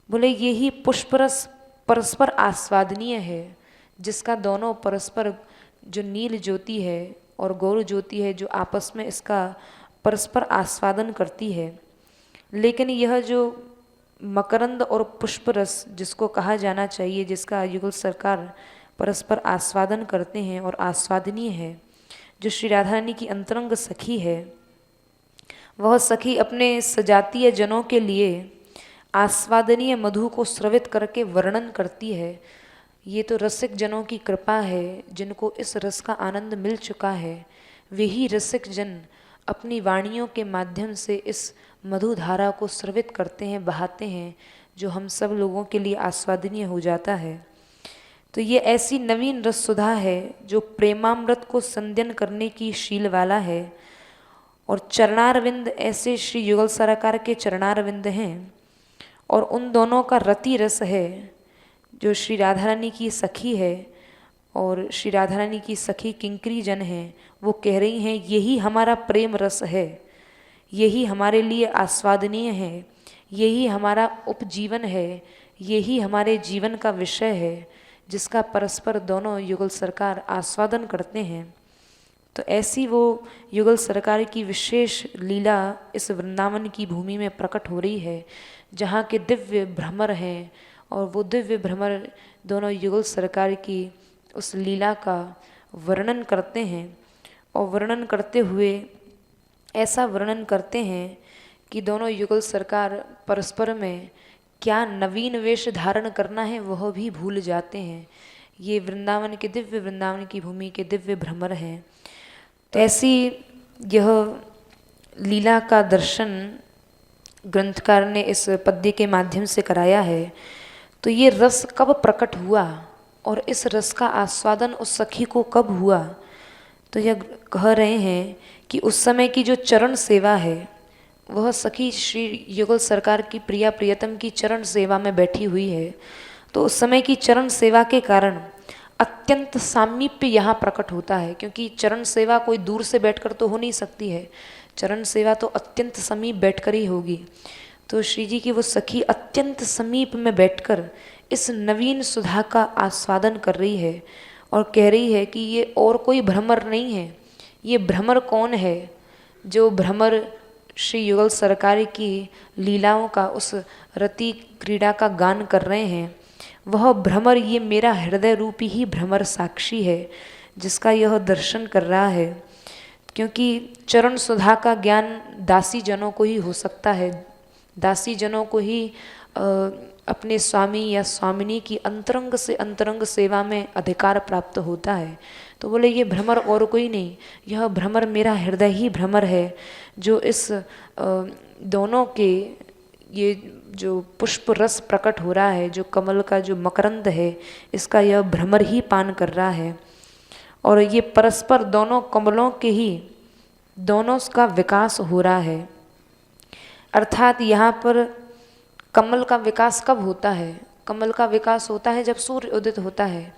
बोले यही पुष्परस परस्पर आस्वादनीय है, जिसका दोनों परस्पर, जो नील ज्योति है और गौर ज्योति है, जो आपस में इसका परस्पर आस्वादन करती है। लेकिन यह जो मकरंद और पुष्परस जिसको कहा जाना चाहिए, जिसका युगल सरकार परस्पर आस्वादन करते हैं और आस्वादनीय है, जो श्री राधा रानी की अंतरंग सखी है, वह सखी अपने सजातीय जनों के लिए आस्वादनीय मधु को स्रवित करके वर्णन करती है। ये तो रसिक जनों की कृपा है, जिनको इस रस का आनंद मिल चुका है। वे ही रसिक जन अपनी वाणियों के माध्यम से इस मधुधारा को स्रवित करते हैं, बहाते हैं, जो हम सब लोगों के लिए आस्वादनीय हो जाता है। तो ये ऐसी नवीन रस सुधा है जो प्रेमामृत को संध्यन करने की शील वाला है। और चरणारविंद ऐसे श्री युगल सरकार के चरणारविंद हैं, और उन दोनों का रति रस है, जो श्री राधा रानी की सखी है और श्री राधा रानी की सखी किंकरी जन है। वो कह रही हैं यही हमारा प्रेम रस है, यही हमारे लिए आस्वादनीय है, यही हमारा उपजीवन है, यही हमारे जीवन का विषय है, जिसका परस्पर दोनों युगल सरकार आस्वादन करते हैं। तो ऐसी वो युगल सरकार की विशेष लीला इस वृंदावन की भूमि में प्रकट हो रही है, जहाँ के दिव्य भ्रमर हैं, और वो दिव्य भ्रमर दोनों युगल सरकार की उस लीला का वर्णन करते हैं। और वर्णन करते हुए ऐसा वर्णन करते हैं कि दोनों युगल सरकार परस्पर में क्या नवीन वेश धारण करना है वह भी भूल जाते हैं। ये वृंदावन के दिव्य, वृंदावन की भूमि के दिव्य भ्रमर हैं। तो ऐसी यह लीला का दर्शन ग्रंथकार ने इस पद्य के माध्यम से कराया है। तो ये रस कब प्रकट हुआ और इस रस का आस्वादन उस सखी को कब हुआ? तो यह कह रहे हैं कि उस समय की जो चरण सेवा है, वह सखी श्री युगल सरकार की प्रिया प्रियतम की चरण सेवा में बैठी हुई है। तो उस समय की चरण सेवा के कारण अत्यंत सामीप्य यहाँ प्रकट होता है, क्योंकि चरण सेवा कोई दूर से बैठकर तो हो नहीं सकती है, चरण सेवा तो अत्यंत समीप बैठकर ही होगी। तो श्री जी की वो सखी अत्यंत समीप में बैठकर इस नवीन सुधा का आस्वादन कर रही है और कह रही है कि ये और कोई भ्रमर नहीं है। ये भ्रमर कौन है? जो भ्रमर श्री युगल सरकार की लीलाओं का, उस रति क्रीड़ा का गान कर रहे हैं, वह भ्रमर ये मेरा हृदय रूपी ही भ्रमर साक्षी है, जिसका यह दर्शन कर रहा है। क्योंकि चरण सुधा का ज्ञान दासी जनों को ही हो सकता है, दासी जनों को ही अपने स्वामी या स्वामिनी की अंतरंग से अंतरंग सेवा में अधिकार प्राप्त होता है। तो बोले ये भ्रमर और कोई नहीं, यह भ्रमर मेरा हृदय ही भ्रमर है, जो इस दोनों के ये जो पुष्प रस प्रकट हो रहा है, जो कमल का जो मकरंद है, इसका यह भ्रमर ही पान कर रहा है। और ये परस्पर दोनों कमलों के ही दोनों का विकास हो रहा है। अर्थात यहाँ पर कमल का विकास कब होता है? कमल का विकास होता है जब सूर्य उदित होता है।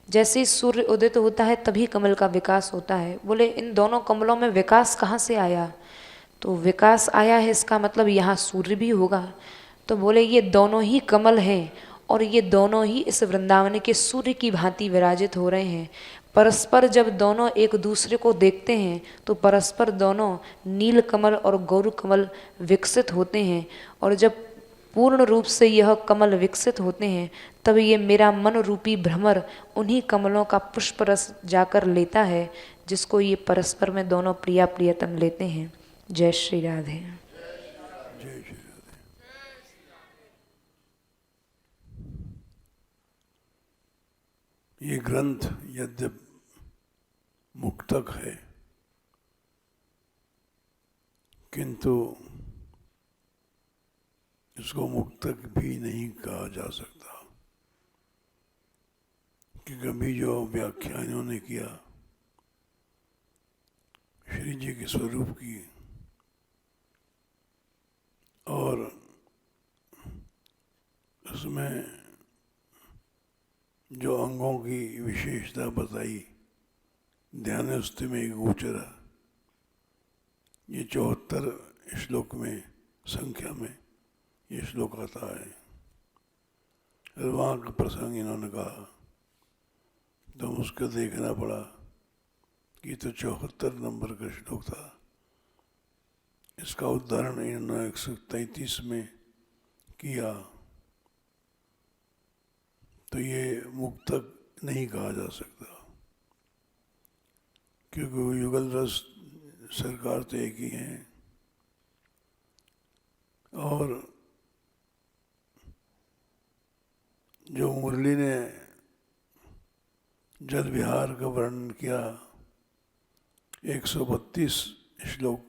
जैसे ही सूर्य उदित होता है तभी कमल का विकास होता है। बोले इन दोनों कमलों में विकास कहाँ से आया? तो विकास आया है, इसका मतलब यहाँ सूर्य भी होगा। तो बोले ये दोनों ही कमल हैं और ये दोनों ही इस वृंदावन के सूर्य की भांति विराजित हो रहे हैं। परस्पर जब दोनों एक दूसरे को देखते हैं तो परस्पर दोनों नील कमल और गौर कमल विकसित होते हैं। और जब पूर्ण रूप से यह कमल विकसित होते हैं तब ये मेरा मन रूपी भ्रमर उन्हीं कमलों का पुष्प रस जाकर लेता है, जिसको ये परस्पर में दोनों प्रिया प्रियतम लेते हैं। जय श्री राधे। जय श्री राधे। ये ग्रंथ यद्यप मुक्तक है, किंतु इसको मुक्तक भी नहीं कहा जा सकता, कि कभी जो व्याख्या इन्होंने किया श्री जी के स्वरूप की और उसमें जो अंगों की विशेषता बताई, ध्यानस्थ में गोचर, ये 74 श्लोक में संख्या में ये श्लोक आता है। और वहाँ का प्रसंग इन्होंने कहा तो उसको देखना पड़ा कि तो 74 नंबर का श्लोक था। इसका उदाहरण इन्होंने 133 में किया, तो ये मुक्तक नहीं कहा जा सकता, क्योंकि युगल रस सरकार तो एक ही हैं और जो मुरली ने जल विहार का वर्णन किया 132 श्लोक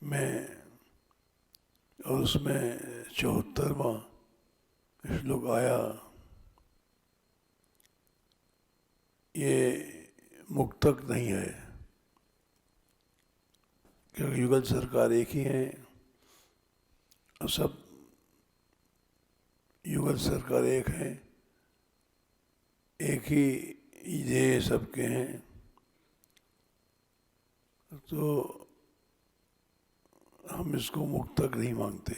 में और उसमें 74वां श्लोक आया, ये मुक्तक नहीं है, क्योंकि युगल सरकार एक ही है और सब युगल सरकार एक है, एक ही ये सबके हैं। तो हम इसको मुक्तक नहीं मांगते,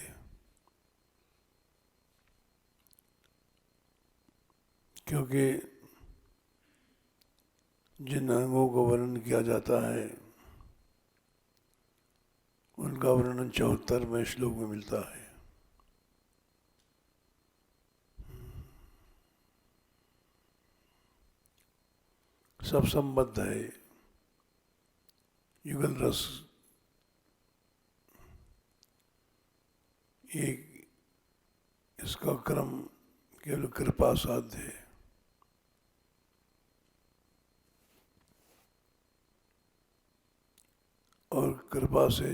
क्योंकि जिन अंगों को वर्णन किया जाता है उनका वर्णन 74वें श्लोक में मिलता है। सब संबद्ध है। युगल रस एक इसका क्रम केवल कृपा साध्य है। और कृपा से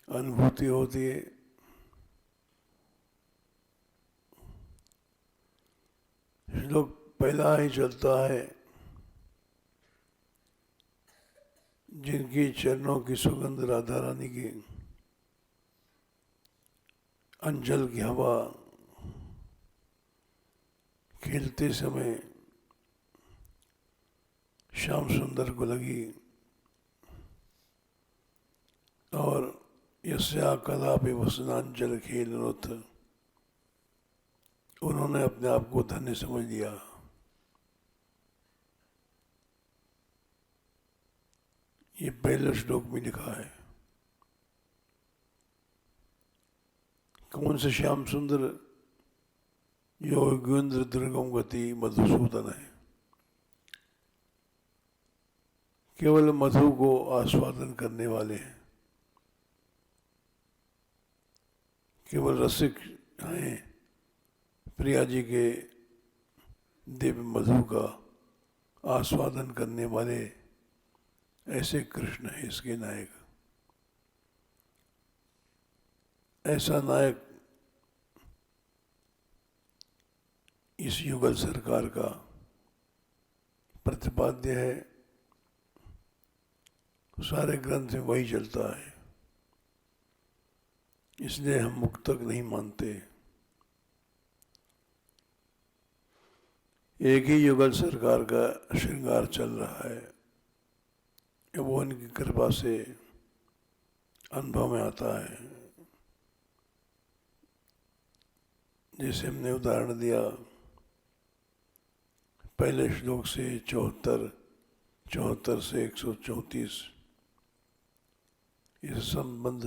अनुभूति होती है। श्लोक पहला ही चलता है, जिनकी चरणों की सुगंध राधा रानी की अंजल की हवा खेलते समय श्याम सुंदर को लगी और यस्या कलापि वसनांचल खेलनोथ, उन्होंने अपने आप को धन्य समझ लिया। ये पहले श्लोक में लिखा है। कौन से श्याम सुंदर? योगेंद्र दुर्गम गति मधुसूदन है। केवल मधु को आस्वादन करने वाले हैं, केवल रसिक हैं, प्रिया जी के दिव्य मधु का आस्वादन करने वाले ऐसे कृष्ण है इसके नायक। ऐसा नायक इस युगल सरकार का प्रतिपाद्य है। सारे ग्रंथ में वही चलता है, इसलिए हम मुक्तक नहीं मानते। एक ही युगल सरकार का श्रृंगार चल रहा है, वो उनकी कृपा से अनुभव में आता है। जैसे हमने उदाहरण दिया, पहले श्लोक से 74 से 134, यह संबंध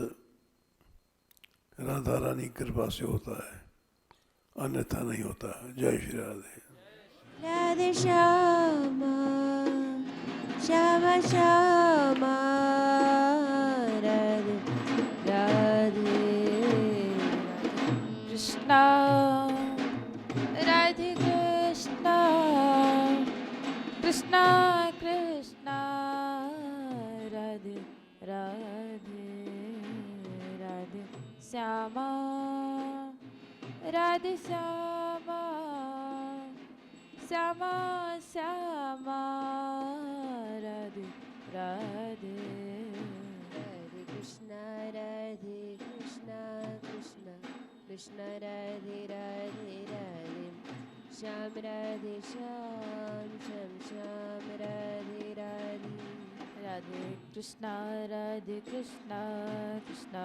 राधा रानी कृपा से होता है, अन्यथा नहीं होता। जय श्री राधे। राधे श्यामा श्यामा श्यामा, राधे राधे कृष्णा राधे कृष्णा, कृष्णा कृष्णा राधे राधे राधे। श्यामा राधे श्यामा श्यामा श्यामा राधे राधे राधे कृष्णा कृष्णा कृष्णा राधे राधे राधे श्याम राधे श्याम श्याम श्याम राधे राधे राधे कृष्णा कृष्णा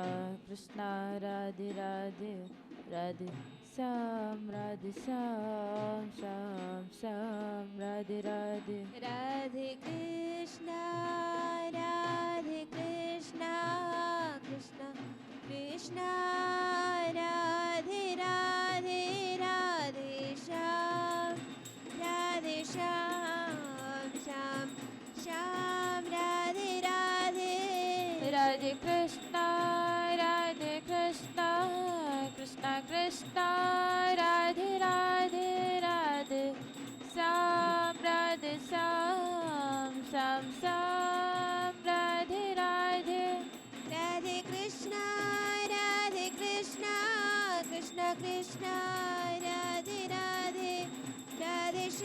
कृष्णा राधे राधे राधे श्याम श्याम श्याम राधे राधे राधे कृष्णा कृष्णा कृष्णा राधे राधे राधे श्याम श्याम श्याम राधे राधे राधे कृष्णा कृष्णा कृष्णा राधे राधे राधे श्याम श्याम श्याम राधे राधे राधे कृष्णा कृष्णा कृष्णा राधे राधे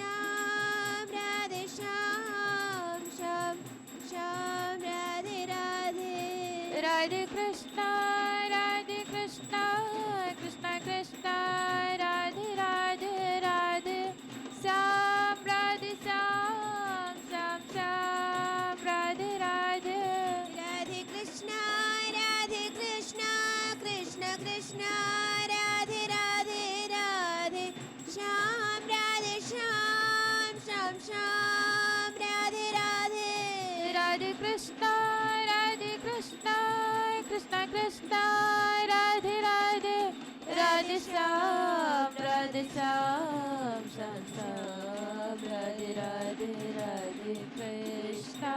राधे श्याम श्याम श्याम राधे राधे राधे कृष्णा कृष्णा कृष्णा राधे राधे राधे श्याम श्याम श्याम राधे राधे राधे कृष्णा कृष्णा कृष्णा राधे राधे राधे श्याम श्याम श्याम राधे राधे राधे कृष्णा कृष्णा कृष्णा राधे राधे राधे श्याम श्याम श्याम राधे राधे राधे कृष्णा